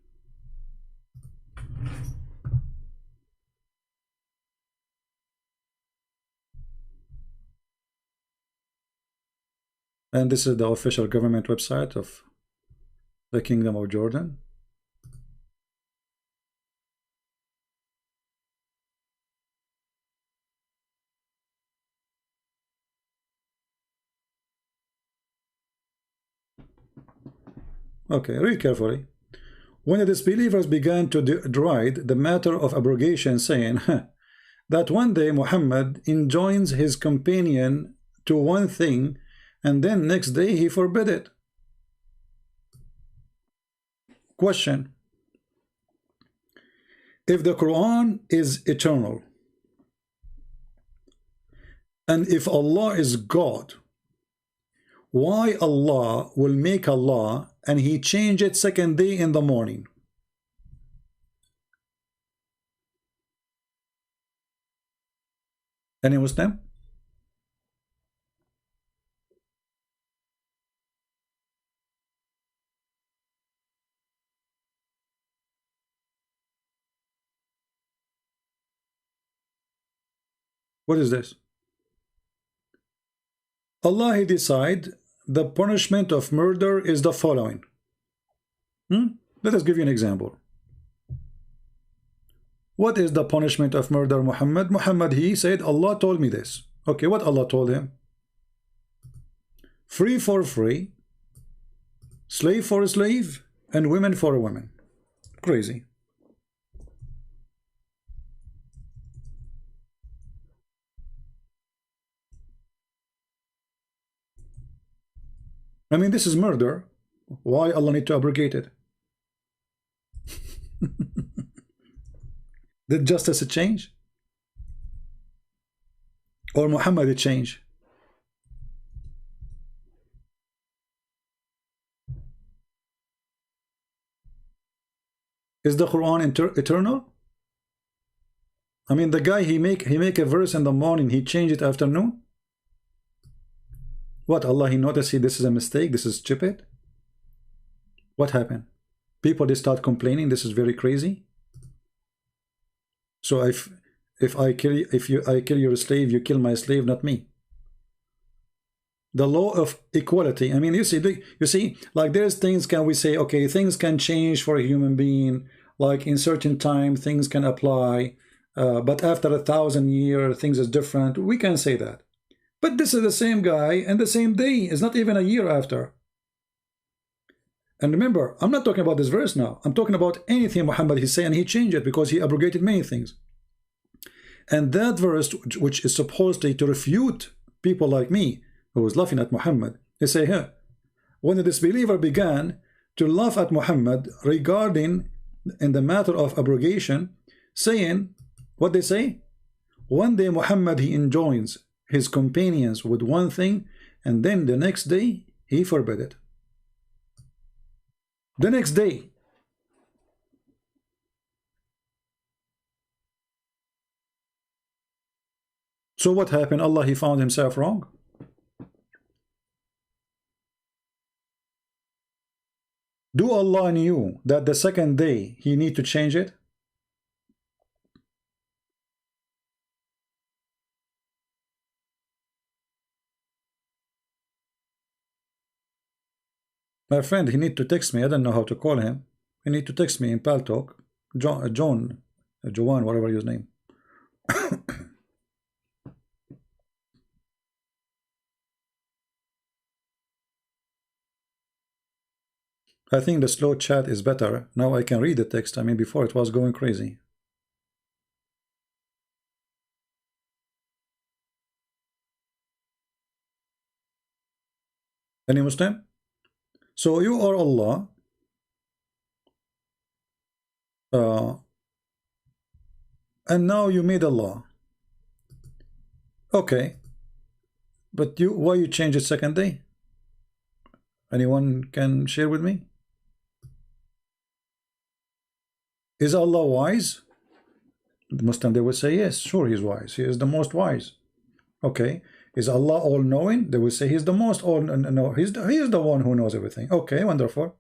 And this is the official government website of the Kingdom of Jordan. Okay, read carefully. When the disbelievers began to deride the matter of abrogation, saying that one day Muhammad enjoins his companion to one thing, and then next day he forbid it. Question: if the Quran is eternal, and if Allah is God, why Allah will make a law and he change it second day in the morning? Any Muslim? What is this? Allah, he decide the punishment of murder is the following. Let us give you an example. What is the punishment of murder, Muhammad? Muhammad, he said, Allah told me this. Okay, what Allah told him? Free for free, slave for a slave, and women for a woman. Crazy. I mean, this is murder. Why Allah need to abrogate it? Did justice change? Or Muhammad change? Is the Quran eternal? I mean, the guy he make a verse in the morning, he change it afternoon. What, Allah, he noticed this is a mistake, this is stupid? What happened? People, they start complaining, this is very crazy. So if I kill your slave, you kill my slave, not me. The law of equality. I mean, you see, like there's things can we say, okay, things can change for a human being, like in certain time things can apply, but after 1,000 years things is different. We can say that. But this is the same guy and the same day. It's not even a year after. And remember, I'm not talking about this verse now. I'm talking about anything Muhammad he said, and he changed it because he abrogated many things. And that verse, which is supposedly to refute people like me, who was laughing at Muhammad, they say here, when the disbeliever began to laugh at Muhammad regarding in the matter of abrogation, saying, what they say? One day Muhammad, he enjoins his companions with one thing, and then the next day he forbid it. The next day. So what happened? Allah, he found himself wrong. Do Allah knew that the second day he need to change it? My friend, he need to text me. I don't know how to call him. He need to text me in Paltalk. Joan, whatever his name. I think the slow chat is better. Now I can read the text. I mean, before it was going crazy. Any Muslim? So you are Allah, and now you made Allah. Okay, but why you change it second day? Anyone can share with me? Is Allah wise? The Muslim, they will say yes, sure, he's wise. He is the most wise. Okay. Is Allah all-knowing? They will say he's the most all-no. He is the one who knows everything. Okay, wonderful.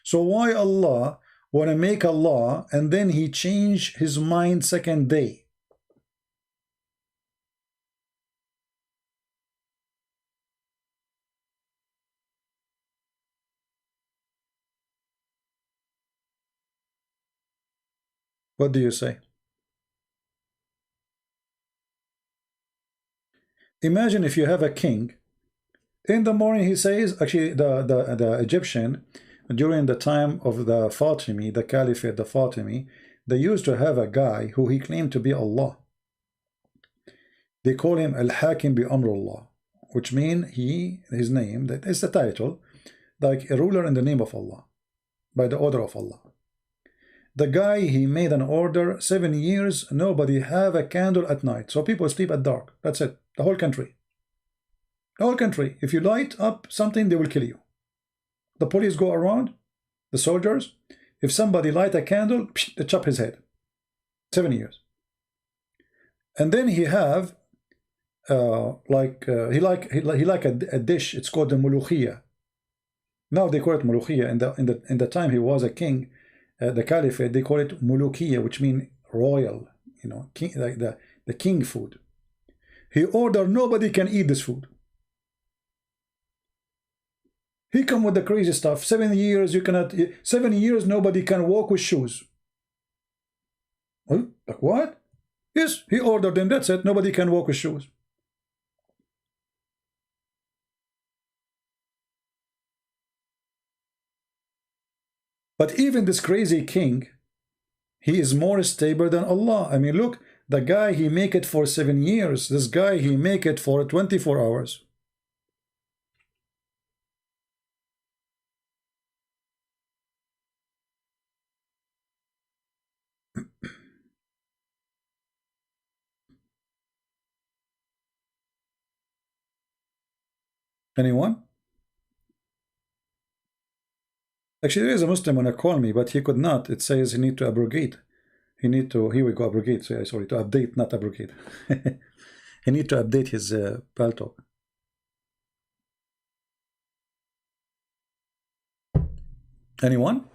So why Allah want to make a law and then he change his mind second day? What do you say? Imagine if you have a king. In the morning he says, actually the Egyptian, during the time of the Fatimi, the Caliphate, the Fatimi, they used to have a guy who he claimed to be Allah. They call him Al-Hakim bi Amrullah, which means his name, that is the title, like a ruler in the name of Allah, by the order of Allah. The guy, he made an order, 7 years, nobody have a candle at night. So people sleep at dark. That's it. The whole country. The whole country. If you light up something, they will kill you. The police go around, the soldiers. If somebody light a candle, they chop his head. 7 years. And then he have, he like a dish. It's called the mulukhiyah. Now they call it mulukhiyah. In the time he was a king, the Caliphate, they call it mulukhiyah, which means royal, you know, king, like the king food. He ordered nobody can eat this food. He come with the crazy stuff. 7 years you cannot. 7 years nobody can walk with shoes. Like what? Yes, he ordered them. That's it. Nobody can walk with shoes. But even this crazy king, he is more stable than Allah. I mean, look, the guy, he make it for 7 years. This guy, he make it for 24 hours. Anyone? Actually, there is a Muslim wanna call me, but he could not. It says he need to abrogate. He need to, here we go, abrogate. So, sorry, to update, not abrogate. He need to update his Paltalk. Anyone?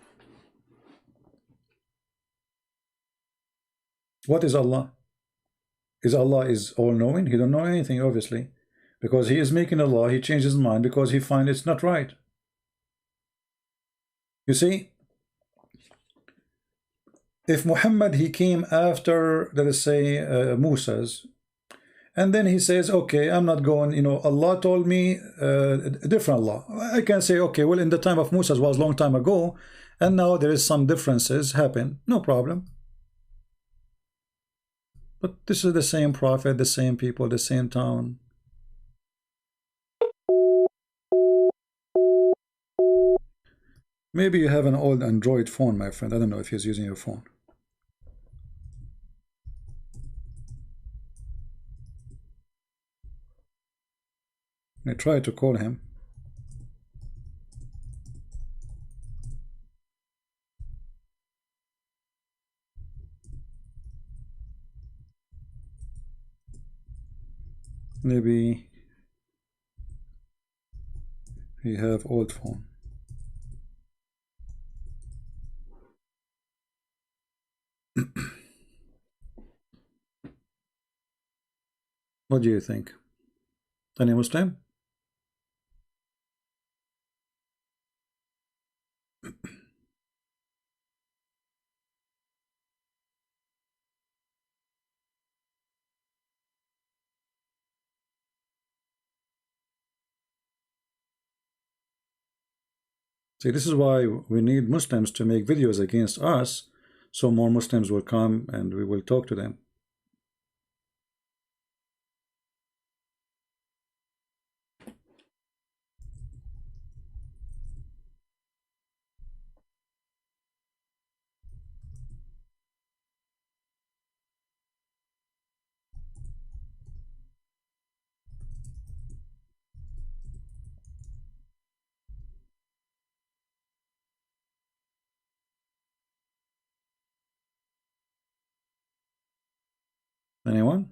What is Allah? Is Allah is all-knowing? He don't know anything, obviously. Because he is making a law, he changed his mind because he finds it's not right. You see, if Muhammad, he came after, let us say, Musa's, and then he says, okay, I'm not going, you know, Allah told me a different law. I can say, okay, well, in the time of Musa's was a long time ago, and now there is some differences happen, no problem. But this is the same prophet, the same people, the same town. Maybe you have an old Android phone, my friend. I don't know if he's using your phone. I tried to call him. Maybe he have old phone. What do you think? Any Muslim? See, this is why we need Muslims to make videos against us, so more Muslims will come and we will talk to them. Anyone?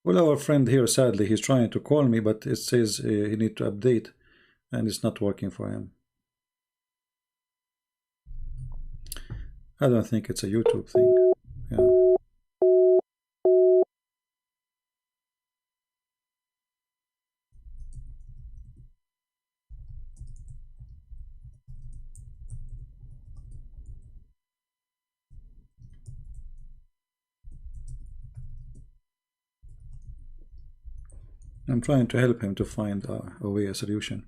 Well, our friend here, sadly, he's trying to call me, but it says he need to update, and it's not working for him. I don't think it's a YouTube thing. Yeah. I'm trying to help him to find a way, a solution.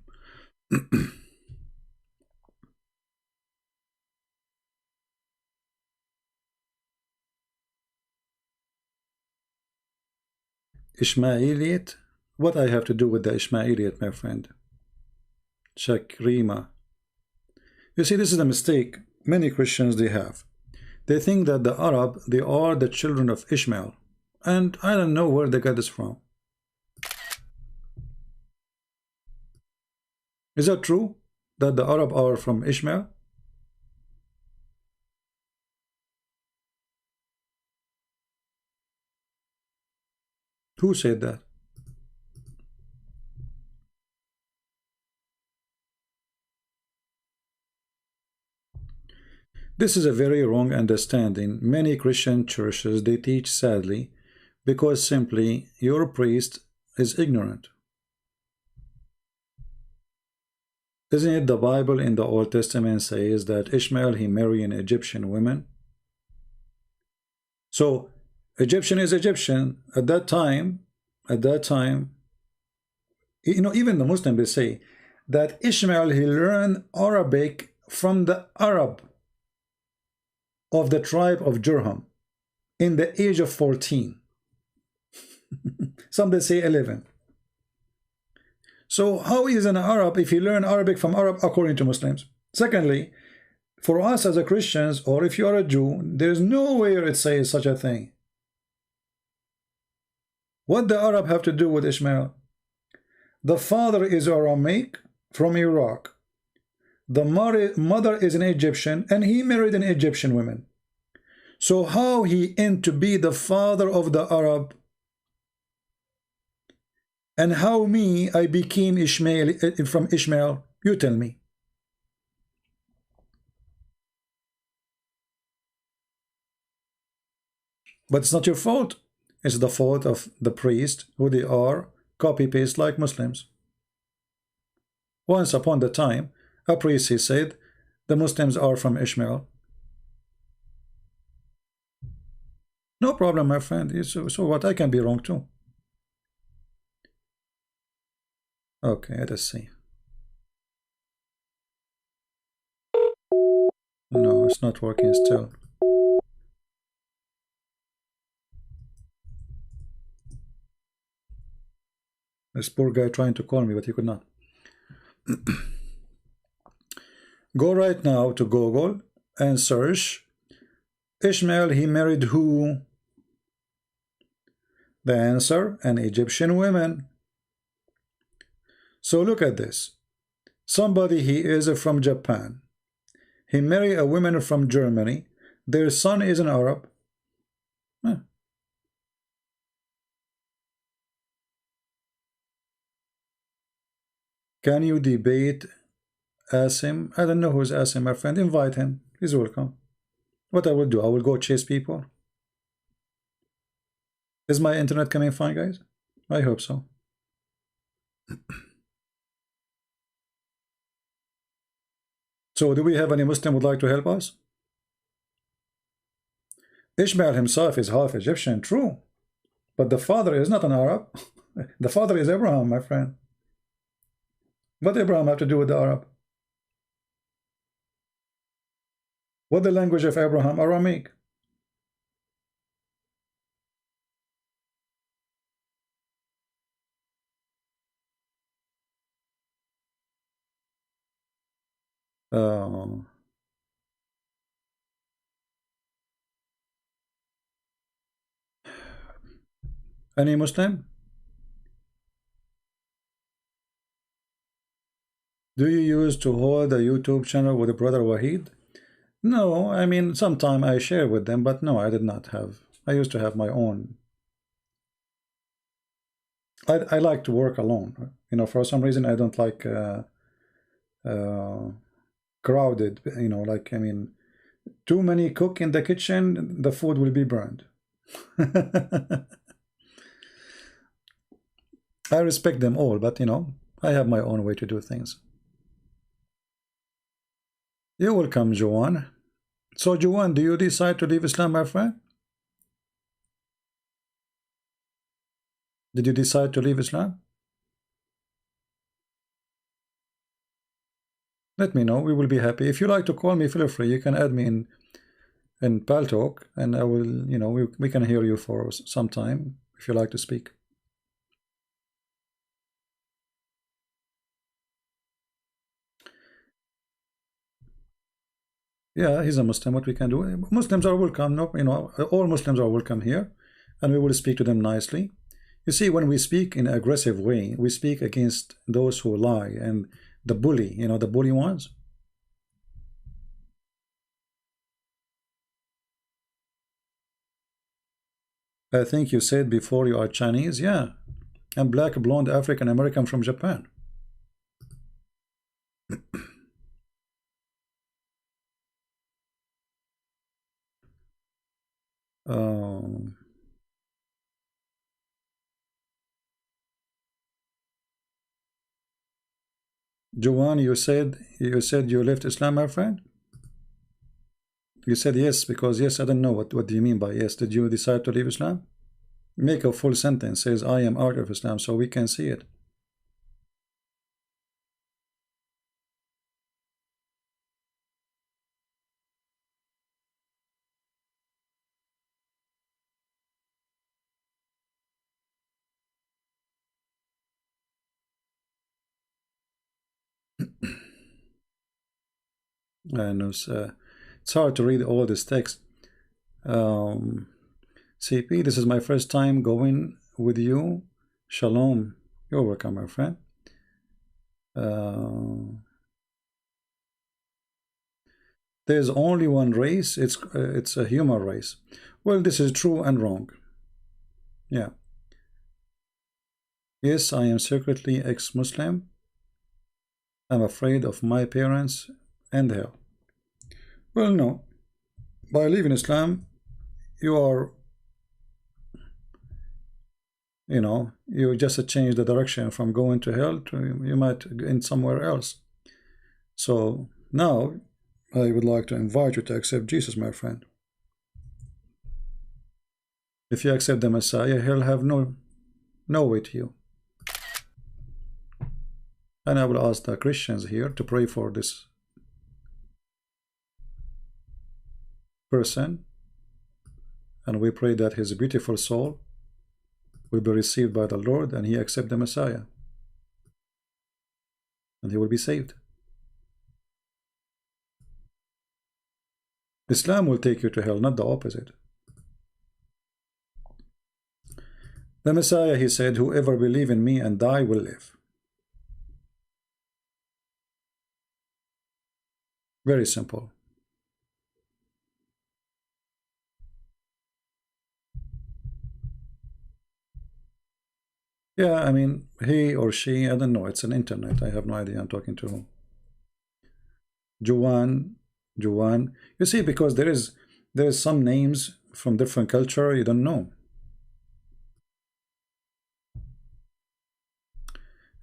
Ishmaelite? What I have to do with the Ishmaelite, my friend? Shakrima. You see, this is a mistake many Christians they have. They think that the Arab, they are the children of Ishmael. And I don't know where they got this from. Is that true? That the Arab are from Ishmael? Who said that? This is a very wrong understanding. Many Christian churches, they teach, sadly, Because simply your priest is ignorant. Isn't it the Bible in the Old Testament says that Ishmael, he married an Egyptian woman? So Egyptian is Egyptian at that time. You know, even the Muslim, they say that Ishmael, he learned Arabic from the Arab of the tribe of Jurham in the age of 14. Some they say 11. So how is an Arab if you learn Arabic from Arab according to Muslims? Secondly, for us as a Christians, or if you are a Jew, there's nowhere it says such a thing. What the Arab have to do with Ishmael? The father is Aramaic from Iraq. The mother is an Egyptian, and he married an Egyptian woman. So how he aimed to be the father of the Arab? And how me, I became Ishmael from Ishmael? You tell me. But it's not your fault. It's the fault of the priest, who they are, copy-paste like Muslims. Once upon the time, a priest, he said, the Muslims are from Ishmael. No problem, my friend. So what? I can be wrong too. Okay, let us see. No, it's not working still. This poor guy trying to call me, but he could not. Go right now to Google and search Ishmael, he married who? The answer, an Egyptian woman. So look at this. Somebody, he is from Japan. He married a woman from Germany. Their son is an Arab. Huh. Can you debate Asim? I don't know who's Asim, my friend. Invite him. He's welcome. What I will do, I will go chase people. Is my internet coming fine, guys? I hope so. So do we have any Muslim would like to help us? Ishmael himself is half Egyptian, true. But the father is not an Arab. The father is Abraham, my friend. What did Abraham have to do with the Arab? What the language of Abraham? Aramaic. Any Muslim? Do you use to hold a YouTube channel with Brother Wahid? No, I mean, sometime I share with them, but no, I did not have. I used to have my own. I like to work alone. You know, for some reason I don't like crowded, you know, like, I mean, too many cook in the kitchen, the food will be burned. I respect them all, but you know, I have my own way to do things. You're welcome, Joanne. So, Joanne, do you decide to leave Islam, my friend? Did you decide to leave Islam? Let me know. We will be happy. If you like to call me, feel free. You can add me in Paltalk, and I will, you know, we can hear you for some time if you like to speak. Yeah, he's a Muslim. What we can do? Muslims are welcome. No, you know, all Muslims are welcome here, and we will speak to them nicely. You see, when we speak in an aggressive way, we speak against those who lie and the bully. You know, the bully ones. I think you said before you are Chinese. Yeah, I'm black, blonde, African American from Japan. Joanne, you said you left Islam, my friend? You said yes, because yes, I don't know what do you mean by yes. Did you decide to leave Islam? Make a full sentence, says I am out of Islam, so we can see it. I know, it's hard to read all this text. CP, this is my first time going with you. Shalom. You're welcome, my friend. There's only one race. It's a human race. Well, this is true and wrong. Yeah. Yes, I am secretly ex-Muslim. I'm afraid of my parents and hell. Well, no. By leaving Islam, you are, you know, you just change the direction from going to hell to you might end somewhere else. So now I would like to invite you to accept Jesus, my friend. If you accept the Messiah, he'll have no way to you. And I will ask the Christians here to pray for this person, and we pray that his beautiful soul will be received by the Lord and he accept the Messiah, and he will be saved. Islam will take you to hell, not the opposite. The Messiah, he said, whoever believe in me and die will live. Very simple. Yeah, I mean, he or she, I don't know, it's an internet, I have no idea I'm talking to whom. Juwan, you see, because there is some names from different culture you don't know.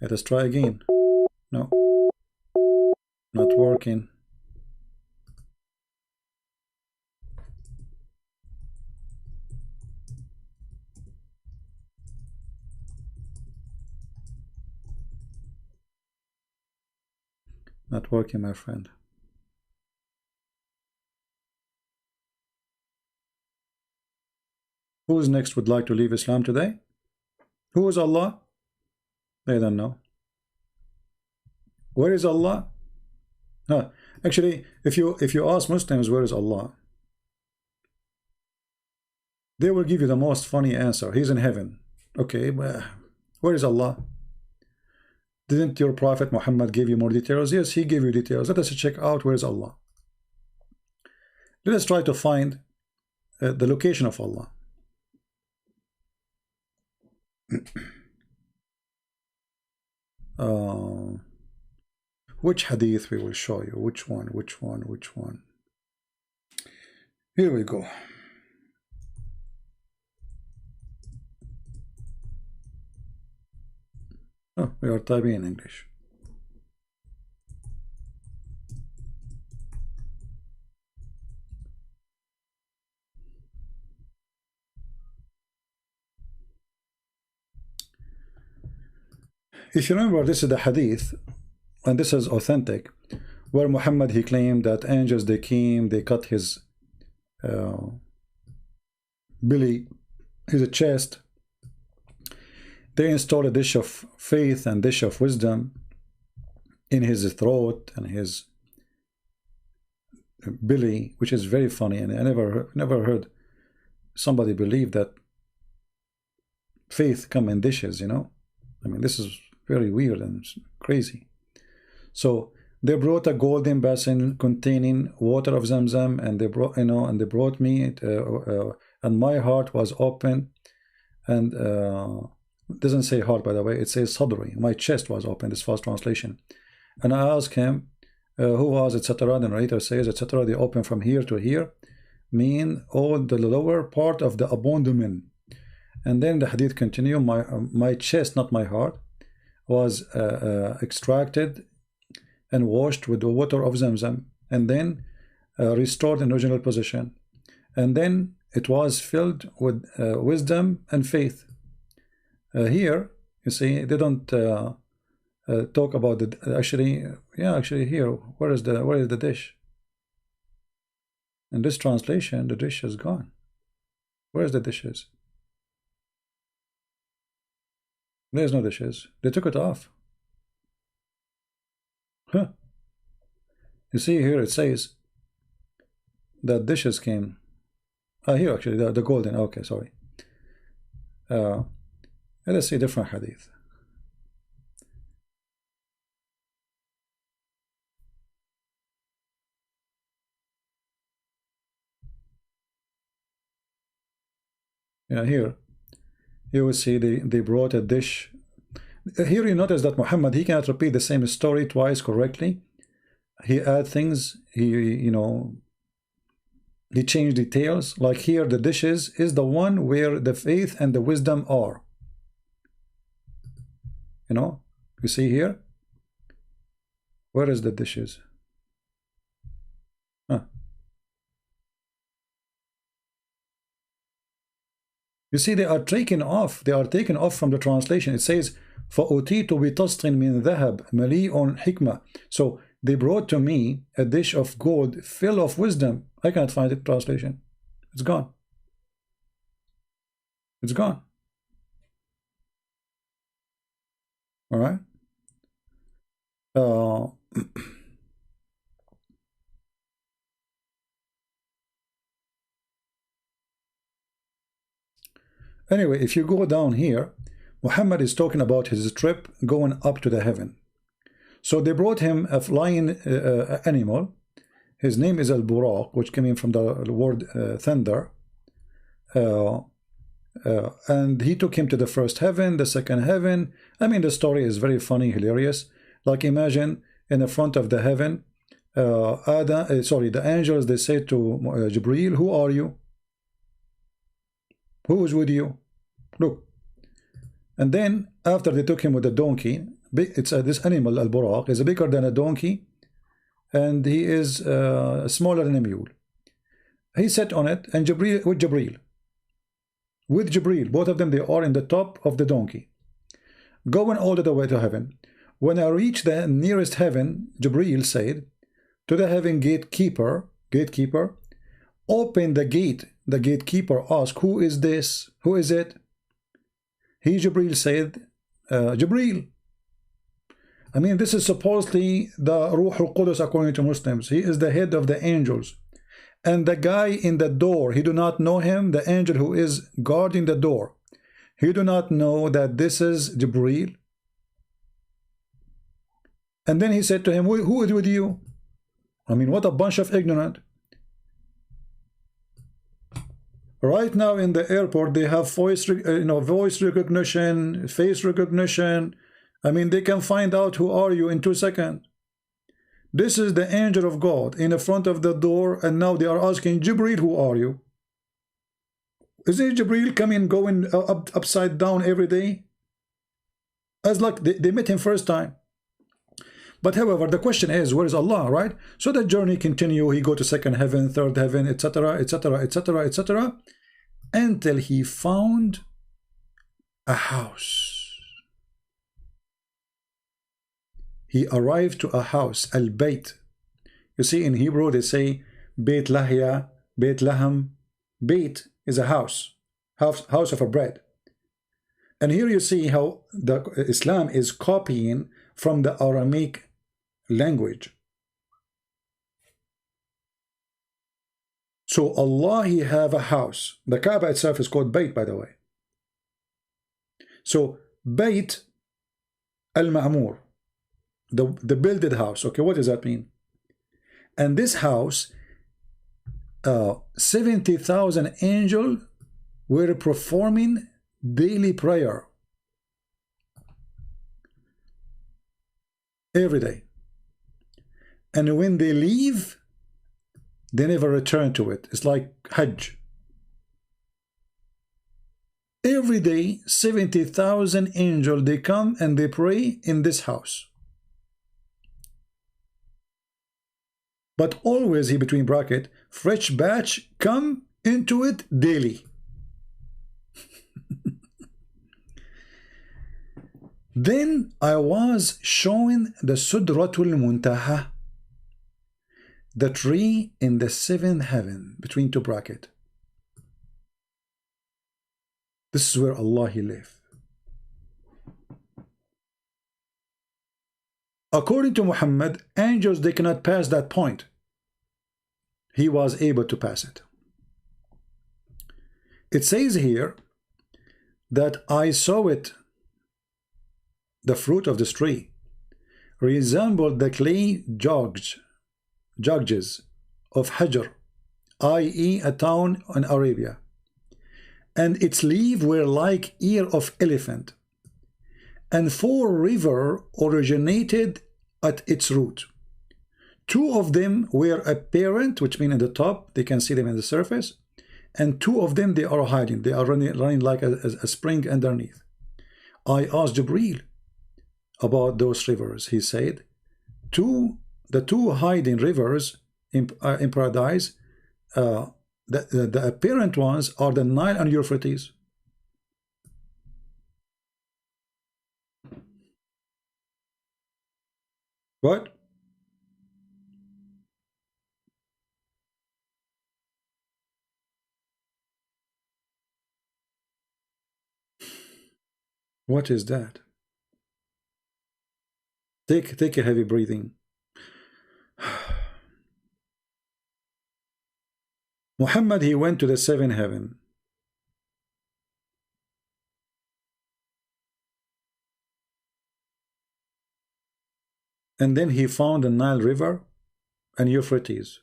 Let us try again. No, not working. Not working, my friend. Who's next would like to leave Islam today? Who is Allah? They don't know. Where is Allah? No, actually, if you ask Muslims where is Allah, they will give you the most funny answer. He's in heaven. Okay, but where is Allah? Didn't your Prophet Muhammad give you more details? Yes, he gave you details. Let us check out where is Allah. Let us try to find the location of Allah. Which hadith we will show you? Which one? Here we go. Oh, we are typing in English. If you remember, this is the hadith, and this is authentic, where Muhammad, he claimed that angels, they came, they cut his belly, his chest. They installed a dish of faith and dish of wisdom in his throat and his belly, which is very funny. And I never heard somebody believe that faith come in dishes, you know. I mean, this is very weird and crazy. So they brought a golden basin containing water of Zamzam, and they brought, you know, and they brought me, and my heart was open, and it doesn't say heart, by the way, it says sadri. My chest was open, this first translation. And I asked him, who was, etc. The narrator says, etc. They open from here to here, mean all the lower part of the abdomen. And then the hadith continue, my chest, not my heart, was extracted and washed with the water of Zamzam, and then restored in original position. And then it was filled with wisdom and faith. Here, you see, they don't talk about the actually. Yeah, actually, here, where is the dish? In this translation, the dish is gone. Where is the dishes? There's no dishes. They took it off. Huh? You see here it says that dishes came. Here actually the golden. Okay, sorry. Let's see different hadith. Yeah, here you will see they brought a dish. Here you notice that Muhammad, he cannot repeat the same story twice correctly. He add things, he changed details. Like here, the dishes is the one where the faith and the wisdom are. You see here? Where is the dishes? Huh. You see, they are taken off. They are taken off from the translation. It says, فَأُتِيتُ بِطَسْطٍ مِنْ ذَهَبٍ مَلِيءٌ حِكْمَةٍ. So they brought to me a dish of gold full of wisdom. I cannot find it translation. It's gone. It's gone. All right. Anyway, if you go down here, Muhammad is talking about his trip going up to the heaven. So they brought him a flying animal. His name is Al-Buraq, which came in from the word thunder. And he took him to the first heaven, the second heaven. I mean, the story is very funny, hilarious. Like, imagine in the front of the heaven, the angels, they say to Jibreel, who are you? Who is with you? Look. And then, after they took him with a donkey, it's this animal, Al-Buraq, is bigger than a donkey, and he is smaller than a mule. He sat on it, and with Jibreel, both of them, they are in the top of the donkey, going all the way to heaven. When I reached the nearest heaven, Jibreel said to the heaven gatekeeper, open the gate. The gatekeeper asked, who is this? Who is it? Jibreel said, Jibreel. I mean, this is supposedly the Ruh al-Qudus according to Muslims. He is the head of the angels. And the guy in the door, he do not know him, the angel who is guarding the door. He do not know that this is Jibreel. And then he said to him, who is with you? I mean, what a bunch of ignorant. Right now in the airport, they have voice recognition, face recognition. I mean, they can find out who are you in 2 seconds. This is the angel of God in the front of the door, and now they are asking Jibreel, who are you? Isn't Jibreel going upside down every day? As like they met him first time. But however, the question is, where is Allah, right? So the journey continue. He go to second heaven, third heaven, etc., etc., etc., etc., until he found a house. He arrived to a house, al-Bayt. You see, in Hebrew they say Beit Lahya, Beit Laham. Beit is a house of a bread. And here you see how the Islam is copying from the Aramaic language. So Allah, he have a house. The Kaaba itself is called Bayt, by the way. So Bayt al-Ma'mur, the builded house. Okay, what does that mean? And this house, 70,000 angels were performing daily prayer every day. And when they leave, they never return to it. It's like Hajj. Every day, 70,000 angels, they come and they pray in this house. but always, he between bracket, fresh batch come into it daily. Then I was showing the Sudratul Muntaha, the tree in the seventh heaven, between two bracket. This is where Allah he live. According to Muhammad, angels, they cannot pass that point. He was able to pass it. It says here that I saw it, the fruit of this tree, resembled the clay jugs of Hajar, i.e. a town in Arabia, and its leaves were like ear of elephant, and 4 rivers originated at its root. 2 of them were apparent, which means in the top, they can see them in the surface, and 2 of them, they are hiding, they are running like a spring underneath. I asked Jibreel about those rivers. He said, the two hiding rivers in paradise, the apparent ones are the Nile and Euphrates. What? What is that? Take a heavy breathing. Muhammad, he went to the 7th heaven. And then he found the Nile River and Euphrates.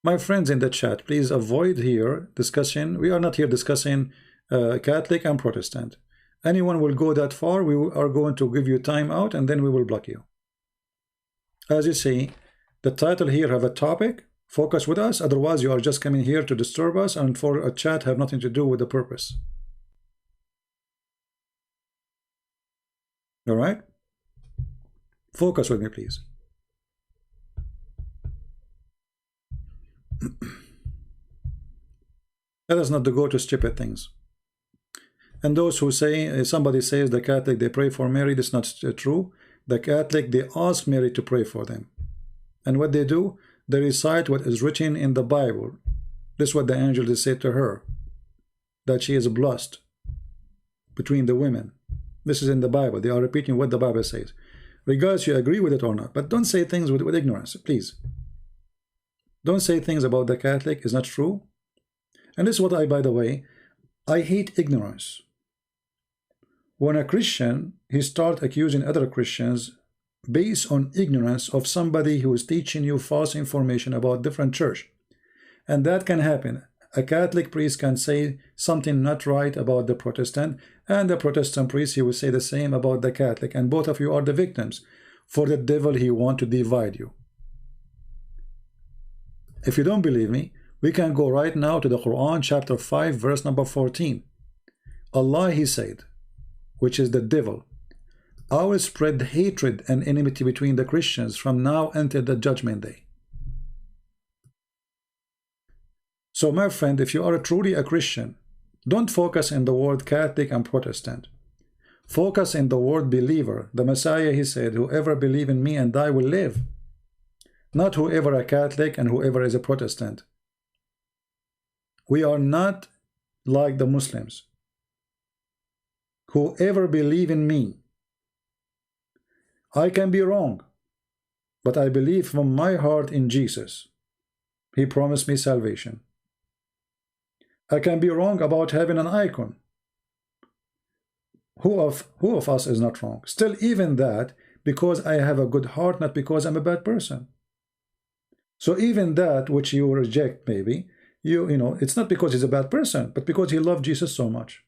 My friends in the chat, please avoid here discussion. We are not here discussing Catholic and Protestant. Anyone will go that far, we are going to give you time out and then we will block you. As you see, the title here have a topic, focus with us, otherwise you are just coming here to disturb us and for a chat have nothing to do with the purpose. All right? Focus with me, please. Let us not go to stupid things. And those who say, somebody says the Catholic, they pray for Mary, that's not true. The Catholic, they ask Mary to pray for them. And what they do, they recite what is written in the Bible. This is what the angel said to her, that she is blessed between the women. This is in the Bible. They are repeating what the Bible says. Regardless you agree with it or not. But don't say things with ignorance, please. Don't say things about the Catholic is not true. And this is what by the way, I hate ignorance. When a Christian, he starts accusing other Christians based on ignorance of somebody who is teaching you false information about different church. And that can happen. A Catholic priest can say something not right about the Protestant, and the Protestant priest, he will say the same about the Catholic, and both of you are the victims. For the devil, he wants to divide you. If you don't believe me, we can go right now to the Quran, chapter 5, verse number 14. Allah, he said, which is the devil, I will spread hatred and enmity between the Christians from now until the judgment day. So my friend, if you are truly a Christian, don't focus on the word Catholic and Protestant. Focus in the word believer. The Messiah, he said, whoever believe in me and die will live. Not whoever a Catholic and whoever is a Protestant. We are not like the Muslims. Whoever believe in me. I can be wrong, but I believe from my heart in Jesus. He promised me salvation. I can be wrong about having an icon. Who of us is not wrong? Still, even that, because I have a good heart, not because I'm a bad person. So even that which you reject, maybe, you know, it's not because he's a bad person, but because he loved Jesus so much.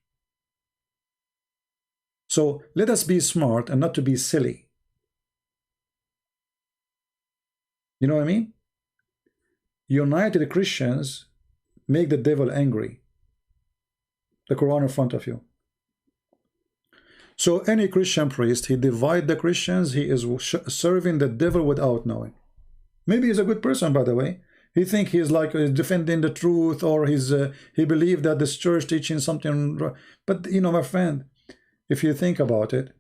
So let us be smart and not to be silly. You know what I mean? United Christians make the devil angry. The Quran in front of you. So any Christian priest, he divide the Christians, he is serving the devil without knowing. Maybe he's a good person, by the way. He think he's like defending the truth, or he believed that this church teaching something. But you know, my friend, if you think about it,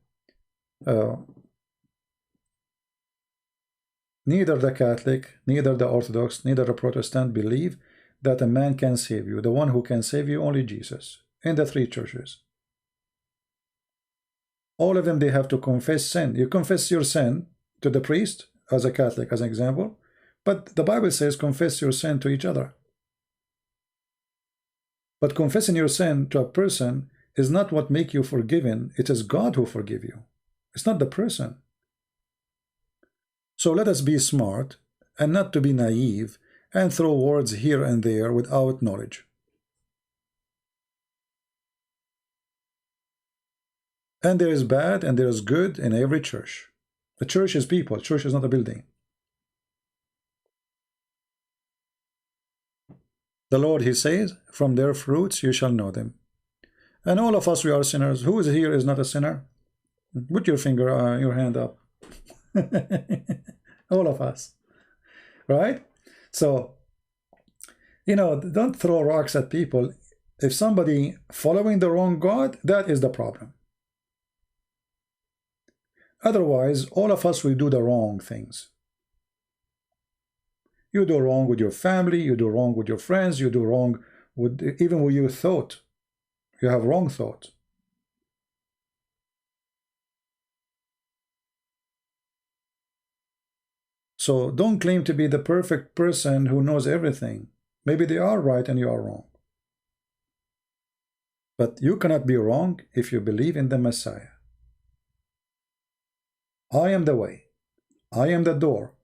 neither the Catholic, neither the Orthodox, neither the Protestant believe that a man can save you. The one who can save you, only Jesus. In the three churches, all of them, they have to confess sin. You confess your sin to the priest, as a Catholic, as an example, but the Bible says confess your sin to each other. But confessing your sin to a person is not what make you forgiven. It is God who forgive you. It's not the person. So let us be smart and not to be naive and throw words here and there without knowledge. And there is bad and there is good in every church. The church is people. Church is not a building. The Lord, he says, from their fruits you shall know them. And all of us, we are sinners. Who is here is not a sinner? Put your finger, your hand up. All of us. Right? So, you know, don't throw rocks at people. If somebody following the wrong God, that is the problem. Otherwise, all of us will do the wrong things. You do wrong with your family, you do wrong with your friends, you do wrong with even with your thought. You have wrong thought. So don't claim to be the perfect person who knows everything. Maybe they are right and you are wrong. But you cannot be wrong if you believe in the Messiah. I am the way. I am the door.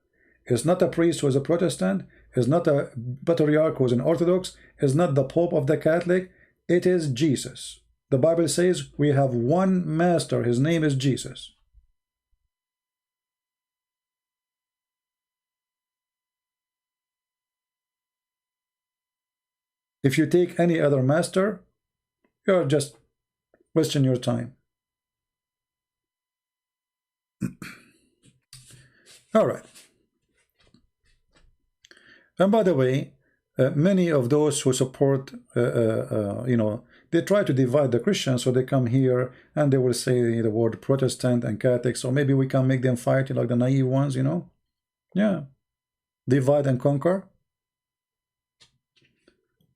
It's not a priest who is a Protestant. It's not a patriarch who is an Orthodox. It's not the Pope of the Catholic. It is Jesus. The Bible says we have one master. His name is Jesus. If you take any other master, you're just wasting your time. All right. And by the way, many of those who support, you know, they try to divide the Christians, so they come here and they will say the word Protestant and Catholic, so maybe we can make them fight like the naive ones, you know? Yeah. Divide and conquer.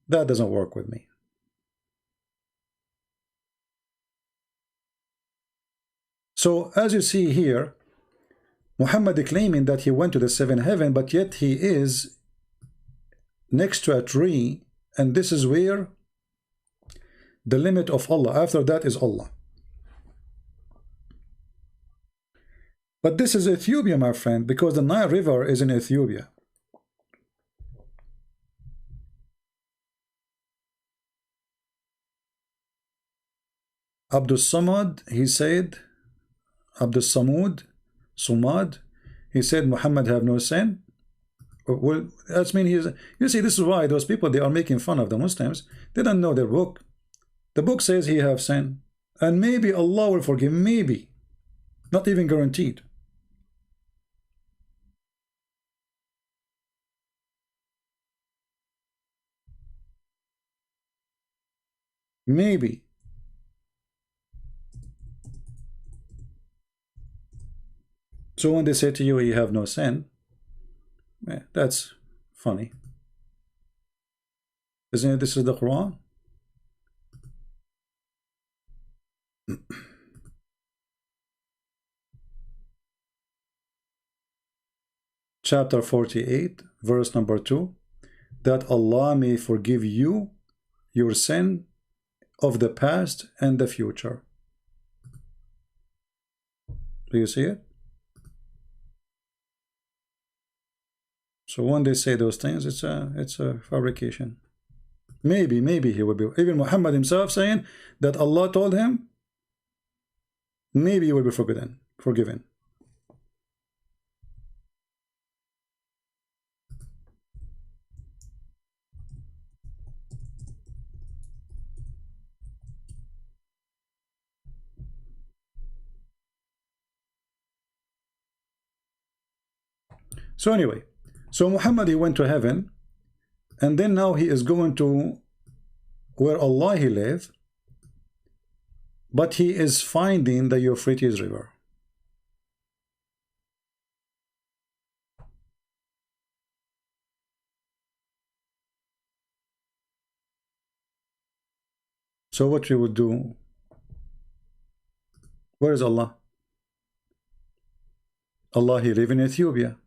That doesn't work with me. So, as you see here, Muhammad claiming that he went to the seventh heaven, but yet he is next to a tree, and this is where the limit of Allah, after that is Allah. But this is Ethiopia, my friend, because the Nile River is in Ethiopia. Abdul Samad, he said, Abdul Samud, Sumad, he said Muhammad have no sin. Well, that's mean he's. You see, this is why those people, they are making fun of the Muslims. They don't know their book. The book says he have sin, and maybe Allah will forgive. Maybe, not even guaranteed. Maybe. So when they say to you, "You have no sin," that's funny, isn't it? This is the Quran. Chapter 48, verse number 2, that Allah may forgive you your sin of the past and the future. Do you see it? So when they say those things, it's a fabrication. Maybe he will be. Even Muhammad himself saying that Allah told him, maybe he will be forgiven. So anyway, so Muhammad, he went to heaven, and then now he is going to where Allah he live, but he is finding the Euphrates River. So what we would do? Where is Allah? Allah he live in Ethiopia.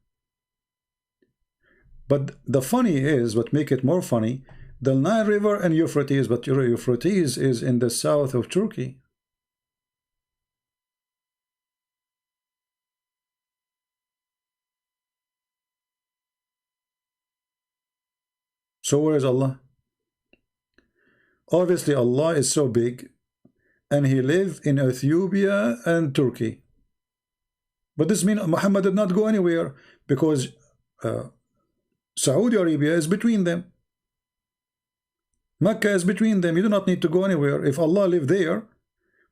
But the funny is, what make it more funny, the Nile River and Euphrates, but Euphrates is in the south of Turkey. So where is Allah? Obviously Allah is so big, and he lived in Ethiopia and Turkey. But this means Muhammad did not go anywhere, because Saudi Arabia is between them. Mecca is between them. You do not need to go anywhere. If Allah lived there,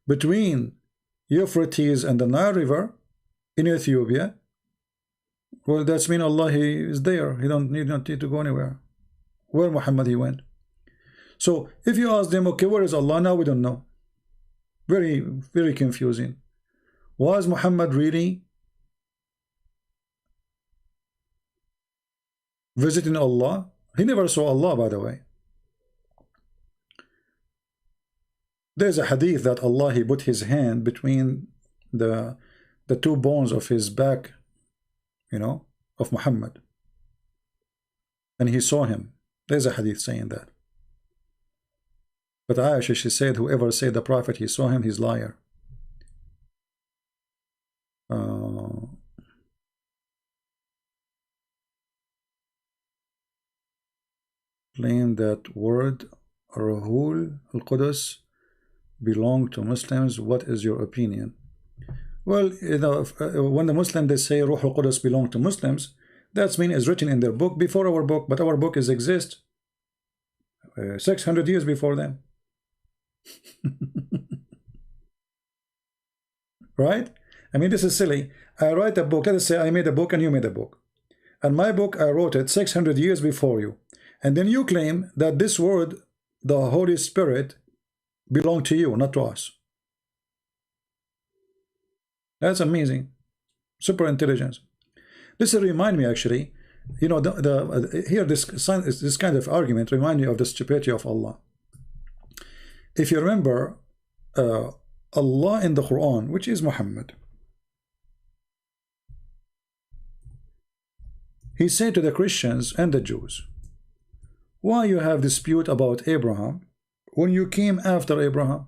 between Euphrates and the Nile River in Ethiopia, well, that's mean Allah he is there. He don't need to go anywhere. Where Muhammad he went. So if you ask them, okay, where is Allah? Now we don't know. Very, very confusing. Was Muhammad really visiting Allah? He never saw Allah, by the way. There's a hadith that Allah he put his hand between the two bones of his back, you know, of Muhammad, and he saw him. There's a hadith saying that. But Aisha, she said, whoever said the Prophet he saw him, he's liar. Claim that word Ruhul al-Qudus belong to Muslims. What is your opinion? Well, you know, when the Muslims they say Ruh al-Qudus belong to Muslims, that means it's written in their book before our book, but our book is exist 600 years before them. Right? I mean, this is silly. I write a book. Let us say I made a book and you made a book, and my book I wrote it 600 years before you, and then you claim that this word, the Holy Spirit, belong to you, not to us. That's amazing. Super intelligence. This remind me, actually, you know, here this kind of argument remind me of the stupidity of Allah. If you remember, Allah in the Quran, which is Muhammad, he said to the Christians and the Jews, why you have dispute about Abraham when you came after Abraham?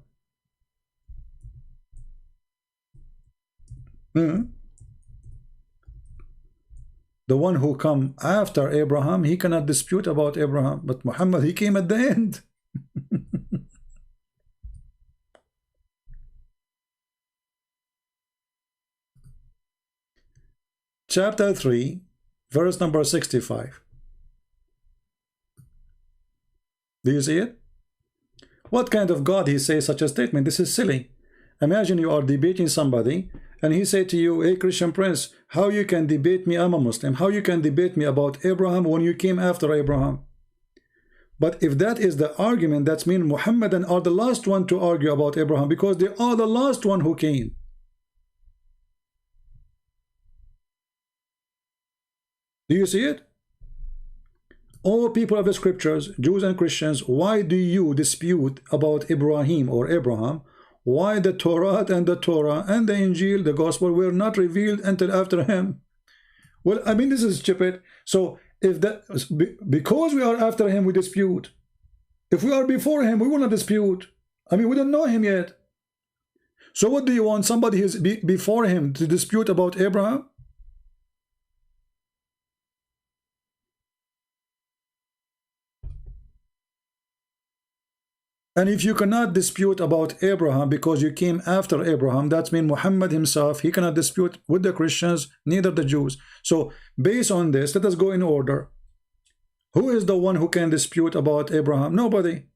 The one who come after Abraham, he cannot dispute about Abraham, but Muhammad, he came at the end. Chapter 3, verse number 65. Do you see it? What kind of God he says such a statement? This is silly. Imagine you are debating somebody and he say to you, hey Christian Prince, how you can debate me? I'm a Muslim. How you can debate me about Abraham when you came after Abraham? But if that is the argument, that means Muhammadan are the last one to argue about Abraham, because they are the last one who came. Do you see it? All people of the scriptures, Jews and Christians, why do you dispute about Ibrahim or Abraham? Why the Torah and the Injil, the gospel, were not revealed until after him? Well, I mean, this is stupid. So if that, because we are after him, we dispute. If we are before him, we will not dispute. I mean, we don't know him yet. So what do you want? Somebody who is before him to dispute about Abraham? And if you cannot dispute about Abraham because you came after Abraham, that means Muhammad himself, he cannot dispute with the Christians, neither the Jews. So based on this, let us go in order. Who is the one who can dispute about Abraham? Nobody.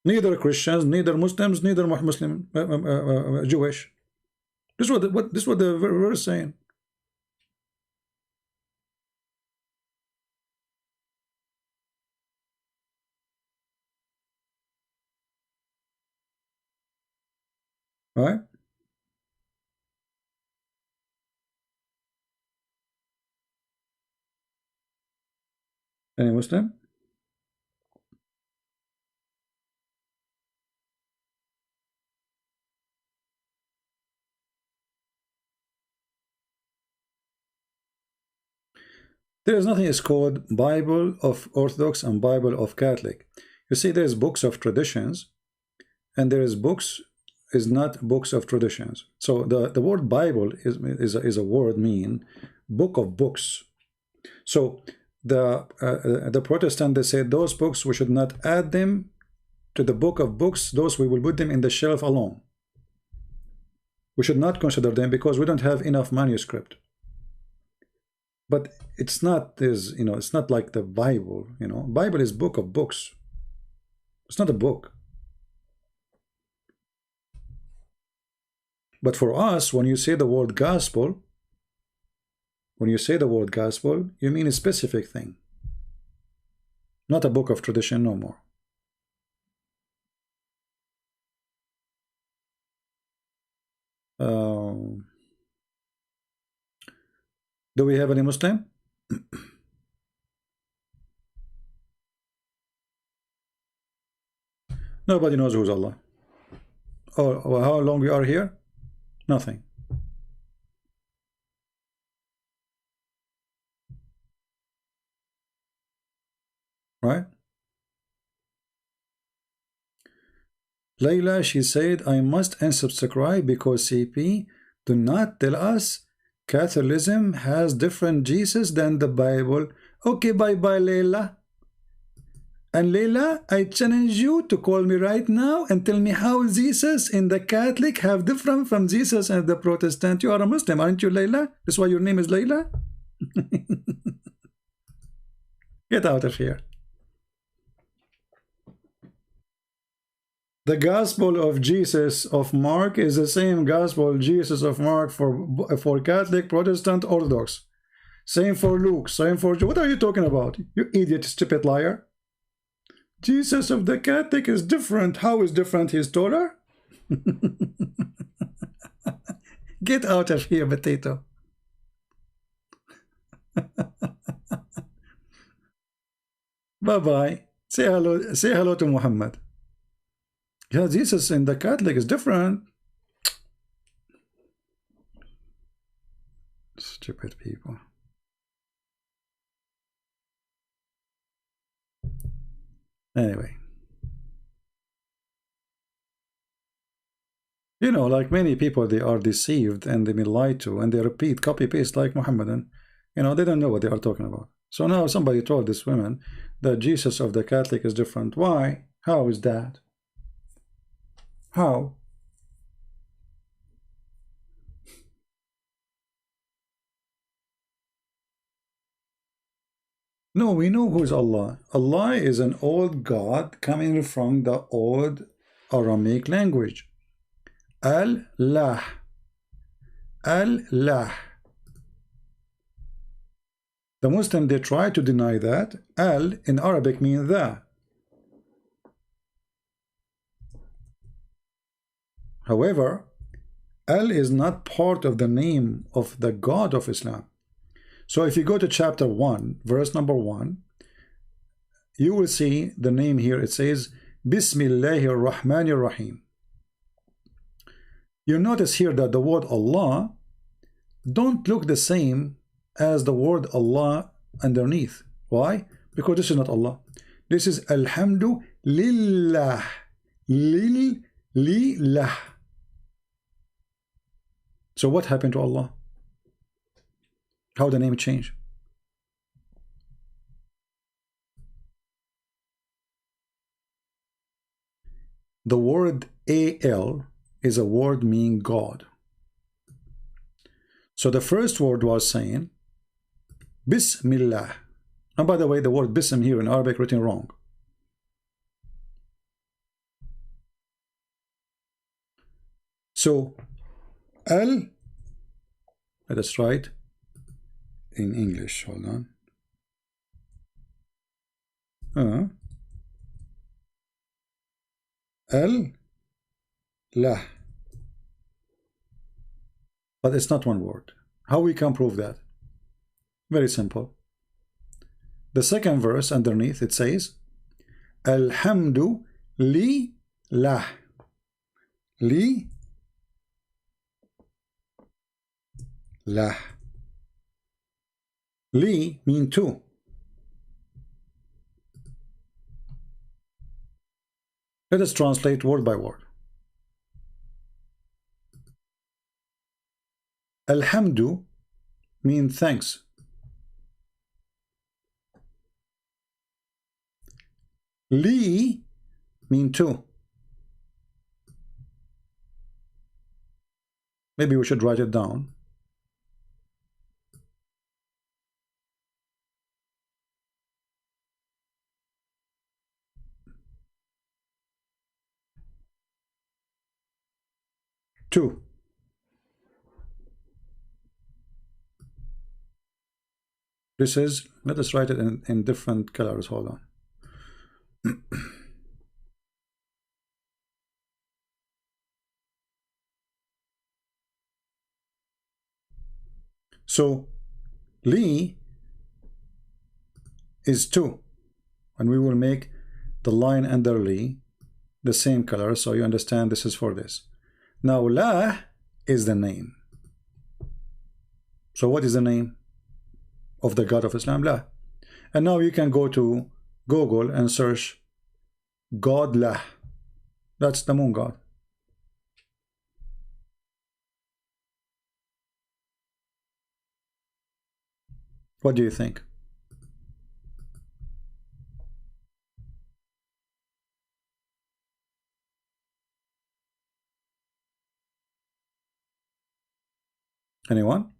Neither Christians, neither Muslims, neither Muslim, Jewish. This is what the verse is saying. Right? Any Muslim? There is nothing is called Bible of Orthodox and Bible of Catholic. You see, there is books of traditions, and there is books is not books of traditions. So the word Bible is a word mean book of books. So the Protestant, they say those books we should not add them to the book of books. Those we will put them in the shelf alone. We should not consider them because we don't have enough manuscript. But it's not this, you know, it's not like the Bible, you know. Bible is book of books. It's not a book. But for us, when you say the word gospel, you mean a specific thing. Not a book of tradition no more. Do we have any Muslim? Nobody knows who's Allah. Oh, how long we are here? Nothing. Right? Layla, she said, I must unsubscribe because CP do not tell us Catholicism has different Jesus than the Bible. Okay, bye-bye, Layla. And Layla, I challenge you to call me right now and tell me how Jesus in the Catholic have different from Jesus and the Protestant. You are a Muslim, aren't you, Layla? That's why your name is Layla? Get out of here. The Gospel of Jesus of Mark is the same Gospel Jesus of Mark for Catholic, Protestant, Orthodox. Same for Luke, same for John. What are you talking about? You idiot, stupid liar. Jesus of the Catholic is different. How is different? He's taller? Get out of here, potato. Bye-bye. Say hello to Muhammad. Yeah, Jesus in the Catholic is different. Stupid people. Anyway. You know, like many people, they are deceived and they've been lied to, and they repeat, copy-paste like Muhammadan. You know, they don't know what they are talking about. So now somebody told this woman that Jesus of the Catholic is different. Why? How is that? How? No, we know who is Allah. Allah is an old God coming from the old Aramaic language. Al-Lah. Al-Lah. The Muslim, they try to deny that. Al in Arabic means the. However, Al is not part of the name of the God of Islam. So if you go to chapter 1, verse number 1, you will see the name here. It says, Bismillahir Rahmanir Rahim. You notice here that the word Allah don't look the same as the word Allah underneath. Why? Because this is not Allah. This is Alhamdu Lillah. Lillah. So what happened to Allah? How the name changed? The word Al is a word meaning God. So the first word was saying Bismillah. And by the way, the word Bism here in Arabic written wrong. So L, let us write in English, hold on. L, lah. But it's not one word. How we can prove that? Very simple. The second verse underneath it says, Alhamdu li lah. Li lah. Li mean two. Let us translate word by word. Alhamdu mean thanks. Li mean two. Maybe we should write it down. Two. This is, let us write it in different colors. Hold on. So li is two, and we will make the line under li the same color, so you understand this is for this. Now lah is the name. So what is the name of the God of Islam? Lah. And now you can go to Google and search God lah. That's the moon god. What do you think? Anyone?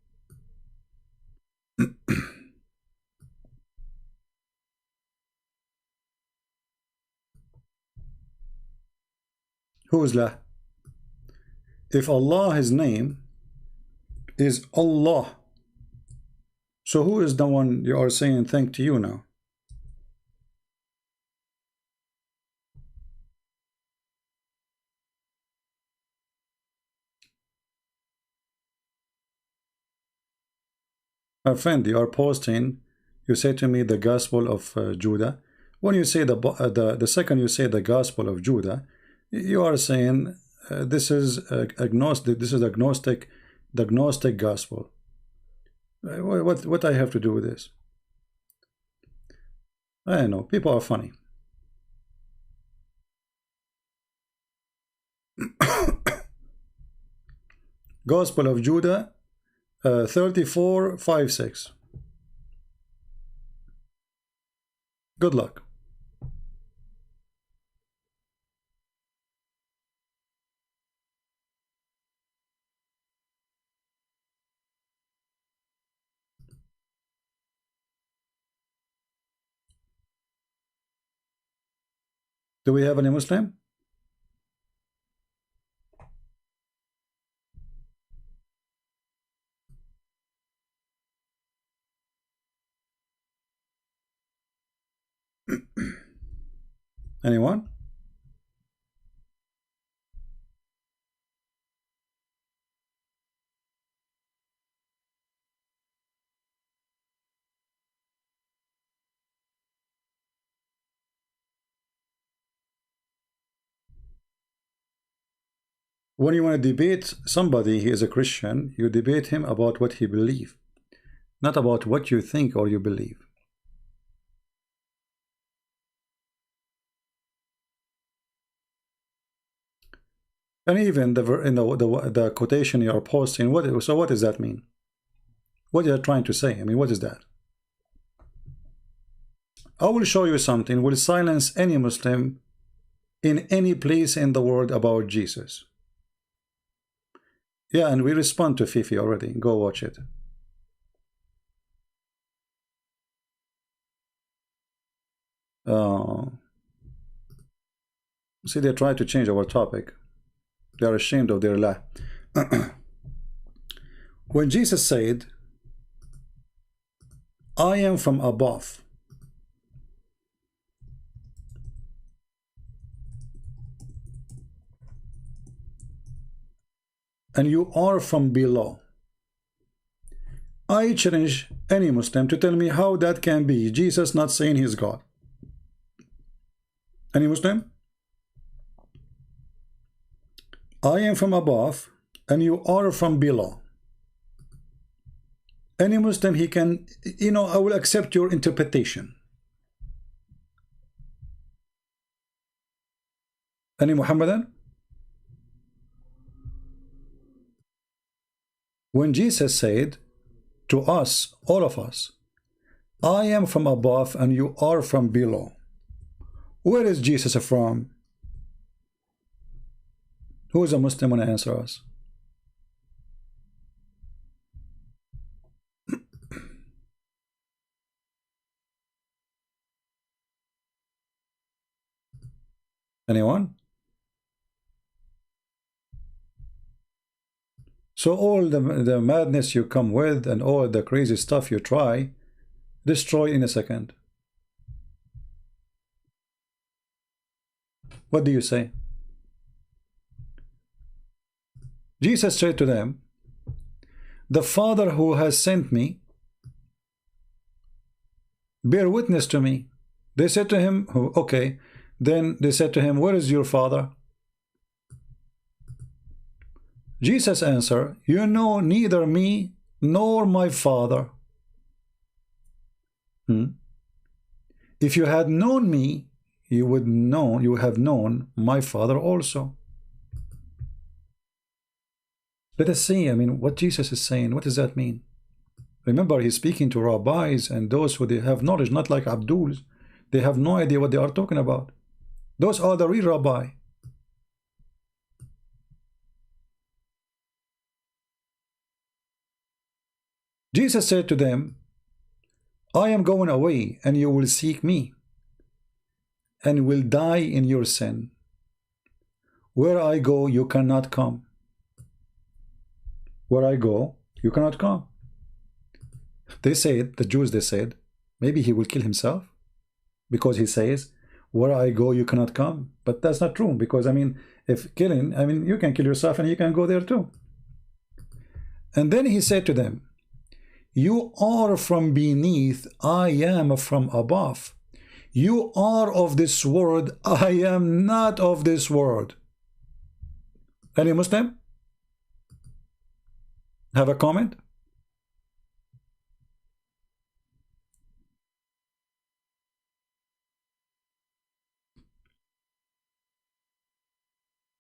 Who is lah? If Allah, his name is Allah, so who is the one you are saying thank to you now? My friend, you are posting, you say to me the Gospel of Judah. When you say the second you say the Gospel of Judah, you are saying this is agnostic. This is agnostic, the agnostic gospel. What I have to do with this? I know people are funny. Gospel of Judah 34:5-6. Good luck. Do we have any Muslim? Anyone? When you want to debate somebody, he is a Christian, you debate him about what he believes, not about what you think or you believe. And even the quotation you are posting, what does that mean? What are you trying to say? I mean, what is that? I will show you something will silence any Muslim in any place in the world about Jesus. Yeah, and we respond to Fifi already. Go watch it. See, they try to change our topic. They are ashamed of their lie. When Jesus said, I am from above, and you are from below, I challenge any Muslim to tell me how that can be. Jesus not saying he's God. Any Muslim? I am from above and you are from below. Any Muslim, he can, you know, I will accept your interpretation. Any Muhammadan? When Jesus said to us, all of us, I am from above and you are from below, where is Jesus from? Who is a Muslim want to answer us? Anyone? So all the madness you come with and all the crazy stuff you try, destroy in a second. What do you say? Jesus said to them, the Father who has sent me bear witness to me. They said to him, okay. Then they said to him, where is your Father? Jesus answered, you know neither me nor my Father. If you had known me, you would have known my Father also. Let us see, I mean, what Jesus is saying. What does that mean? Remember, he's speaking to rabbis and those who they have knowledge, not like Abduls. They have no idea what they are talking about. Those are the real rabbi. Jesus said to them, I am going away, and you will seek me, and will die in your sin. Where I go, you cannot come. Where I go, you cannot come. They said, the Jews, they said, maybe he will kill himself, because he says, where I go, you cannot come. But that's not true, because, I mean, if killing, I mean, you can kill yourself, and you can go there too. And then he said to them, you are from beneath, I am from above. You are of this world, I am not of this world. Any Muslim? Have a comment?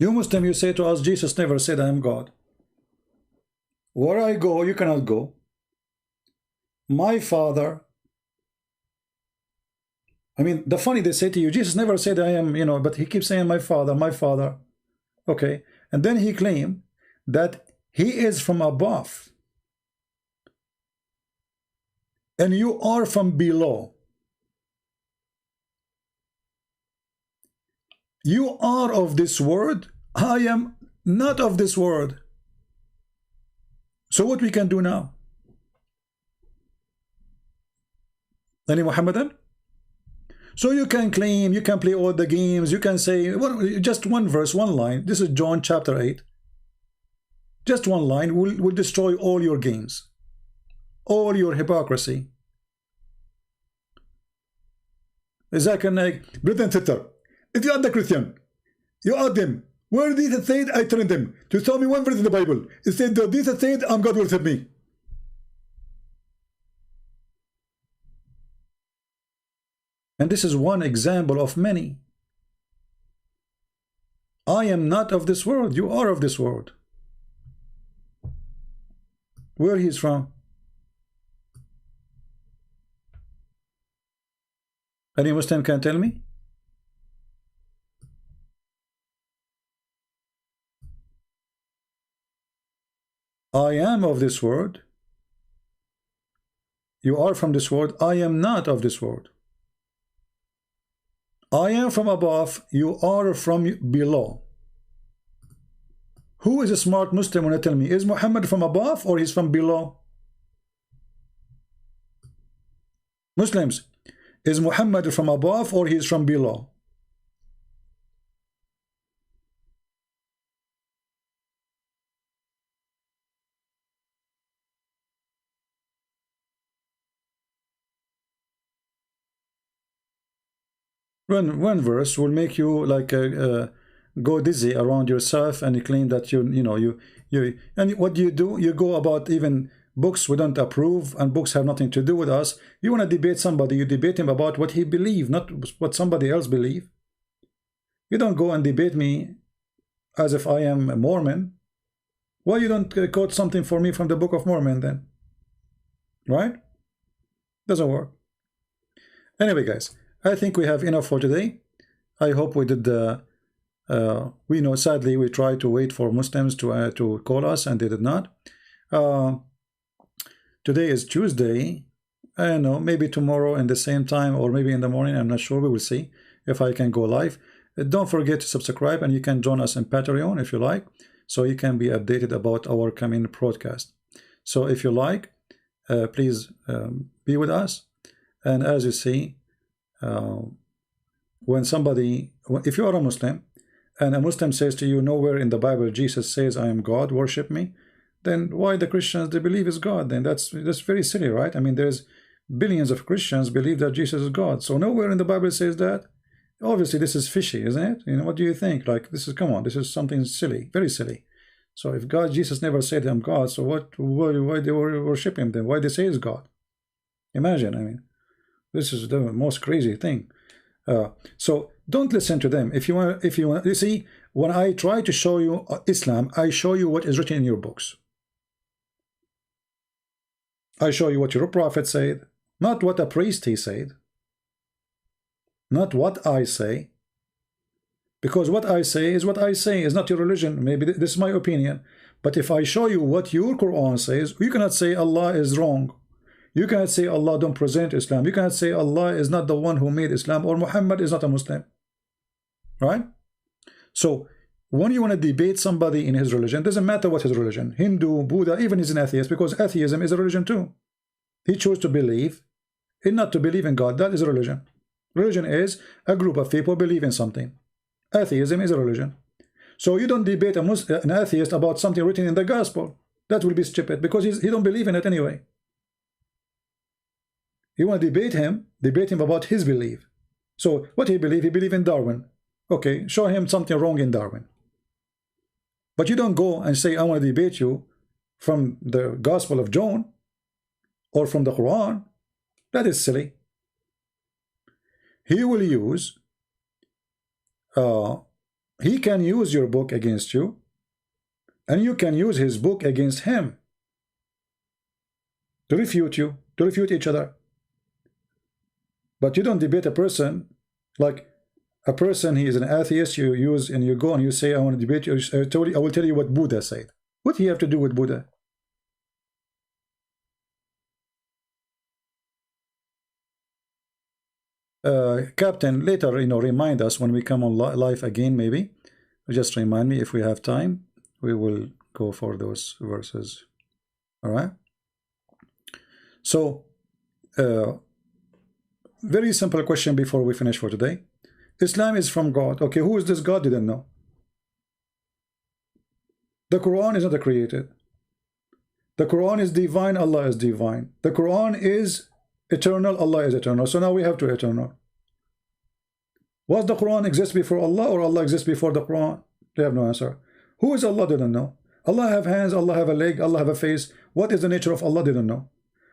You Muslim, you say to us, Jesus never said I am God. Where I go, you cannot go. My Father, I mean, the funny, they say to you, Jesus never said I am, you know, but he keeps saying my Father, my Father. Okay, and then he claimed that he is from above and you are from below. You are of this world, I am not of this world. So what we can do now? Any Muhammadan? So you can claim, you can play all the games, you can say, well, just one verse, one line. This is John chapter 8. Just one line will destroy all your games, all your hypocrisy. Exactly, brother and sister. If you are the Christian, you ask them, where Jesus said, I trained them to show me one verse in the Bible. It said, Jesus said, God will save me. And this is one example of many. I am not of this world. You are of this world. Where he is from? Any Muslim can tell me? I am of this world. You are from this world. I am not of this world. I am from above, you are from below. Who is a smart Muslim when you tell me? Is Muhammad from above or he's from below? Muslims, is Muhammad from above or he's from below? One verse will make you like go dizzy around yourself, and you claim that you know and what do? You go about even books we don't approve, and books have nothing to do with us. You want to debate somebody, you debate him about what he believes, not what somebody else believes. You don't go and debate me as if I am a Mormon. Why you don't quote something for me from the Book of Mormon then? Right? Doesn't work. Anyway, guys, I think we have enough for today. I hope we did. We know, sadly, we tried to wait for Muslims to call us, and they did not. Today is Tuesday. I don't know, maybe tomorrow in the same time, or maybe in the morning. I'm not sure. We will see if I can go live. Don't forget to subscribe, and you can join us in Patreon if you like, so you can be updated about our coming broadcast. So if you like, please be with us. And as you see, when somebody, if you are a Muslim and a Muslim says to you, nowhere in the Bible Jesus says I am God, worship me, then why the Christians, they believe is God? Then that's very silly, right? I mean, there's billions of Christians believe that Jesus is God, so nowhere in the Bible says that. Obviously this is fishy, isn't it? You know, what do you think? Like, this is, come on, this is something silly, very silly. So if Jesus never said I'm God, so why they worship him then? Why they say he's God? Imagine, I mean, this is the most crazy thing. So don't listen to them. If you want, you see, when I try to show you Islam, I show you what is written in your books. I show you what your prophet said, not what a priest he said, not what I say. Because what I say is what I say, is not your religion. Maybe this is my opinion. But if I show you what your Quran says, you cannot say Allah is wrong. You cannot say Allah don't present Islam. You cannot say Allah is not the one who made Islam, or Muhammad is not a Muslim. Right? So when you want to debate somebody in his religion, doesn't matter what his religion, Hindu, Buddha, even he's an atheist, because atheism is a religion too. He chose to believe and not to believe in God. That is a religion. Religion is a group of people believe in something. Atheism is a religion. So you don't debate an atheist about something written in the gospel. That will be stupid, because he don't believe in it anyway. You want to debate him about his belief. So what he believe in Darwin. Okay, show him something wrong in Darwin. But you don't go and say, I want to debate you from the Gospel of John or from the Quran. That is silly. He will use, he can use your book against you, and you can use his book against him to refute you, to refute each other. But you don't debate a person, like a person, he is an atheist, you use, and you go and you say, I want to debate you, I will tell you what Buddha said. What do you have to do with Buddha? Captain, later, remind us when we come on live again, maybe. Just remind me if we have time. We will go for those verses. All right? So, very simple question before we finish for today. Islam is from God. Okay, who is this God? Didn't know. The Quran is not created. The Quran is divine, Allah is divine. The Quran is eternal, Allah is eternal. So now we have two eternal. Was the Quran exist before Allah, or Allah exists before the Quran? They have no answer. Who is Allah? Didn't know. Allah have hands, Allah have a leg, Allah have a face. What is the nature of Allah? Didn't know.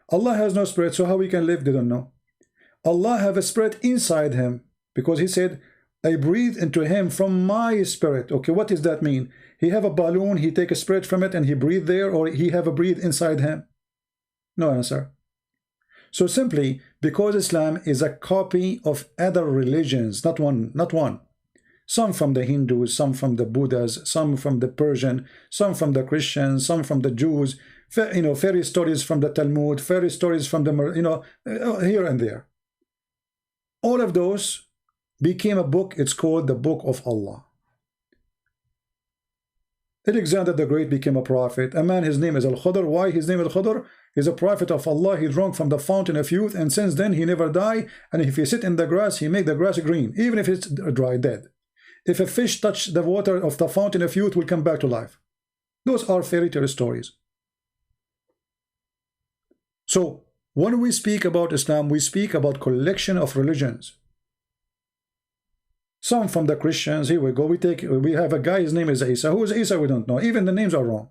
Allah has no spirit, so how we can live? Didn't know. Allah have a spirit inside him, because he said, I breathe into him from my spirit. Okay, what does that mean? He have a balloon, he take a spirit from it and he breathe there, or he have a breathe inside him? No answer. So simply, because Islam is a copy of other religions, not one. Some from the Hindus, some from the Buddhas, some from the Persian, some from the Christians, some from the Jews, fairy stories from the Talmud, fairy stories from the, here and there. All of those became a book. It's called the Book of Allah. Alexander the Great became a prophet. A man, his name is Al-Khudr. Why his name is Al-Khudr? He's a prophet of Allah. He drank from the fountain of youth, and since then he never died. And if he sit in the grass, he make the grass green, even if it's dry, dead. If a fish touch the water of the fountain of youth, will come back to life. Those are fairy tale stories. So when we speak about Islam, we speak about collection of religions. Some from the Christians, here we go, we have a guy, his name is Isa. Who is Isa? We don't know. Even the names are wrong.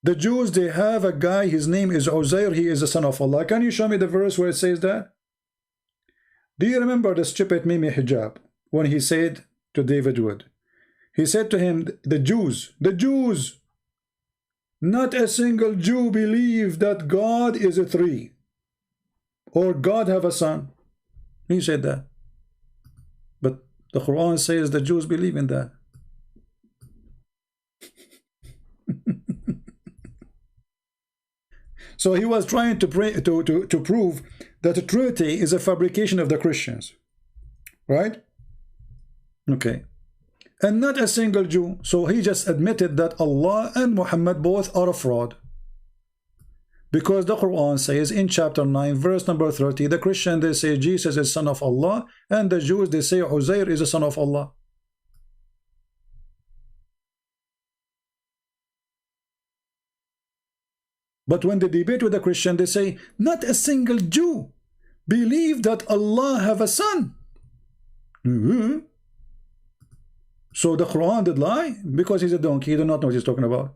The Jews, they have a guy, his name is Uzair, he is the son of Allah. Can you show me the verse where it says that? Do you remember the stupid Mimi Hijab, when he said to David Wood, he said to him, the Jews, not a single Jew believe that God is a three, or God have a son. He said that. But the Quran says the Jews believe in that. So he was trying to prove that the Trinity is a fabrication of the Christians. Right? Okay. And not a single Jew. So he just admitted that Allah and Muhammad both are a fraud. Because the Quran says in chapter 9, verse number 30, the Christian, they say Jesus is son of Allah, and the Jews, they say Uzair is a son of Allah. But when they debate with the Christian, they say, not a single Jew believe that Allah have a son. So the Quran did lie? Because he's a donkey, he does not know what he's talking about.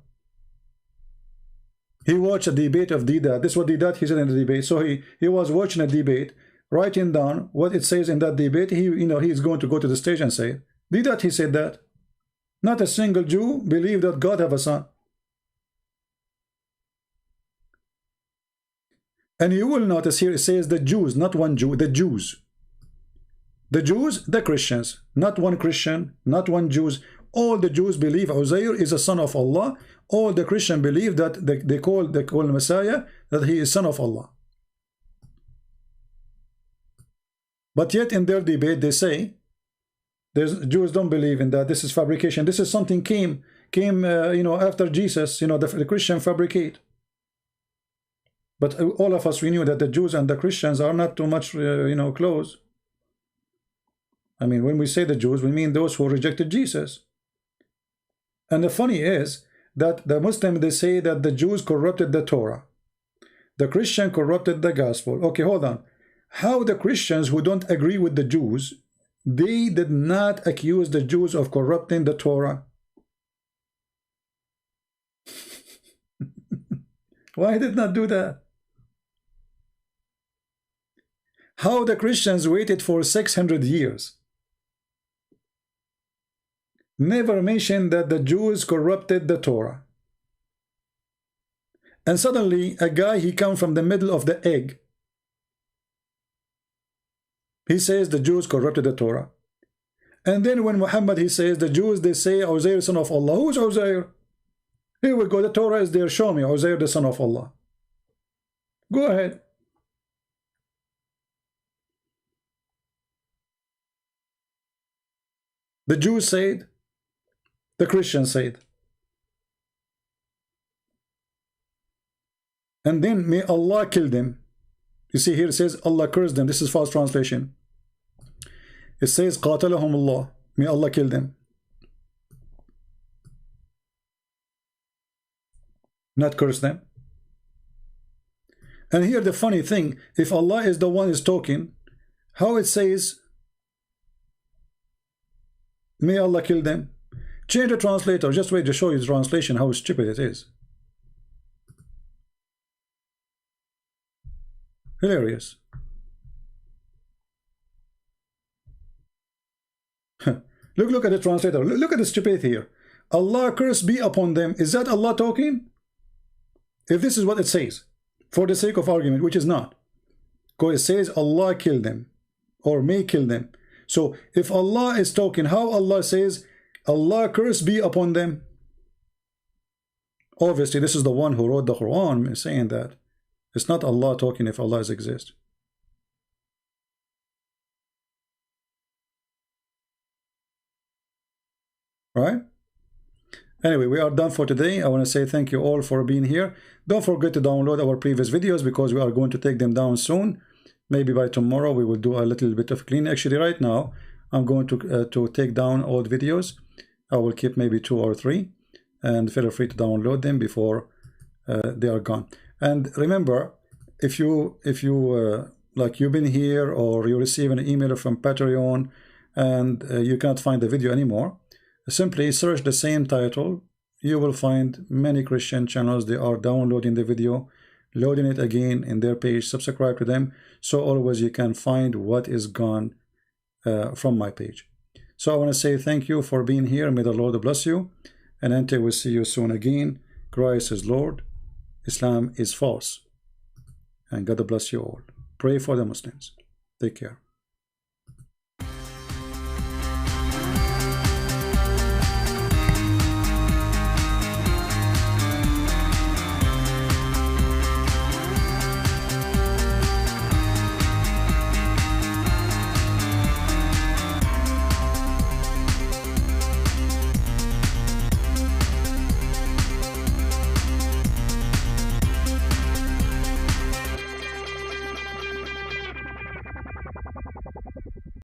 He watched a debate of Didat. This is what Didat he said in the debate. So he was watching a debate, writing down what it says in that debate. He's going to go to the stage and say, Didat, he said that. Not a single Jew believe that God have a son. And you will notice here it says the Jews, not one Jew, the Jews. The Jews, the Christians, not one Christian, not one Jews. All the Jews believe Uzair is a son of Allah. All the Christians believe that they call Messiah that he is son of Allah. But yet in their debate they say Jews don't believe in that. This is fabrication. This is something came after Jesus. The Christian fabricate. But all of us, we knew that the Jews and the Christians are not too much close. I mean, when we say the Jews, we mean those who rejected Jesus. And the funny is that the Muslims, they say that the Jews corrupted the Torah. The Christian corrupted the gospel. Okay, hold on. How the Christians who don't agree with the Jews, they did not accuse the Jews of corrupting the Torah? Why did not do that? How the Christians waited for 600 years, never mentioned that the Jews corrupted the Torah. And suddenly a guy, he comes from the middle of the egg. He says the Jews corrupted the Torah. And then when Muhammad, he says the Jews, they say Uzair son of Allah. Who's Uzair? Here we go, the Torah is there. Show me Uzair the son of Allah. Go ahead. The Jews said, the Christians said. And then may Allah kill them. You see here it says Allah cursed them. This is false translation. It says qatalahum Allah. May Allah kill them. Not curse them. And here the funny thing, if Allah is the one who is talking, how it says may Allah kill them? Change the translator. Just wait to show you the translation, how stupid it is. Hilarious. Look at the translator. Look at the stupidity here. Allah curse be upon them. Is that Allah talking? If this is what it says, for the sake of argument, which is not. Because it says Allah kill them, or may kill them. So if Allah is talking, how Allah says Allah curse be upon them? Obviously this is the one who wrote the Quran saying that. It's not Allah talking if Allah exists. All right. Anyway, we are done for today. I want to say thank you all for being here. Don't forget to download our previous videos because we are going to take them down soon. Maybe by tomorrow we will do a little bit of clean. Actually, right now I'm going to take down old videos. I will keep maybe 2 or 3, and feel free to download them before they are gone. And remember, if you like you've been here or you receive an email from Patreon and you cannot find the video anymore, simply search the same title. You will find many Christian channels. They are downloading the video, loading it again in their page. Subscribe to them so always you can find what is gone from my page. So I want to say thank you for being here. May the Lord bless you, and until we see you soon again, Christ is Lord, Islam is false, and God bless you all. Pray for the Muslims. Take care.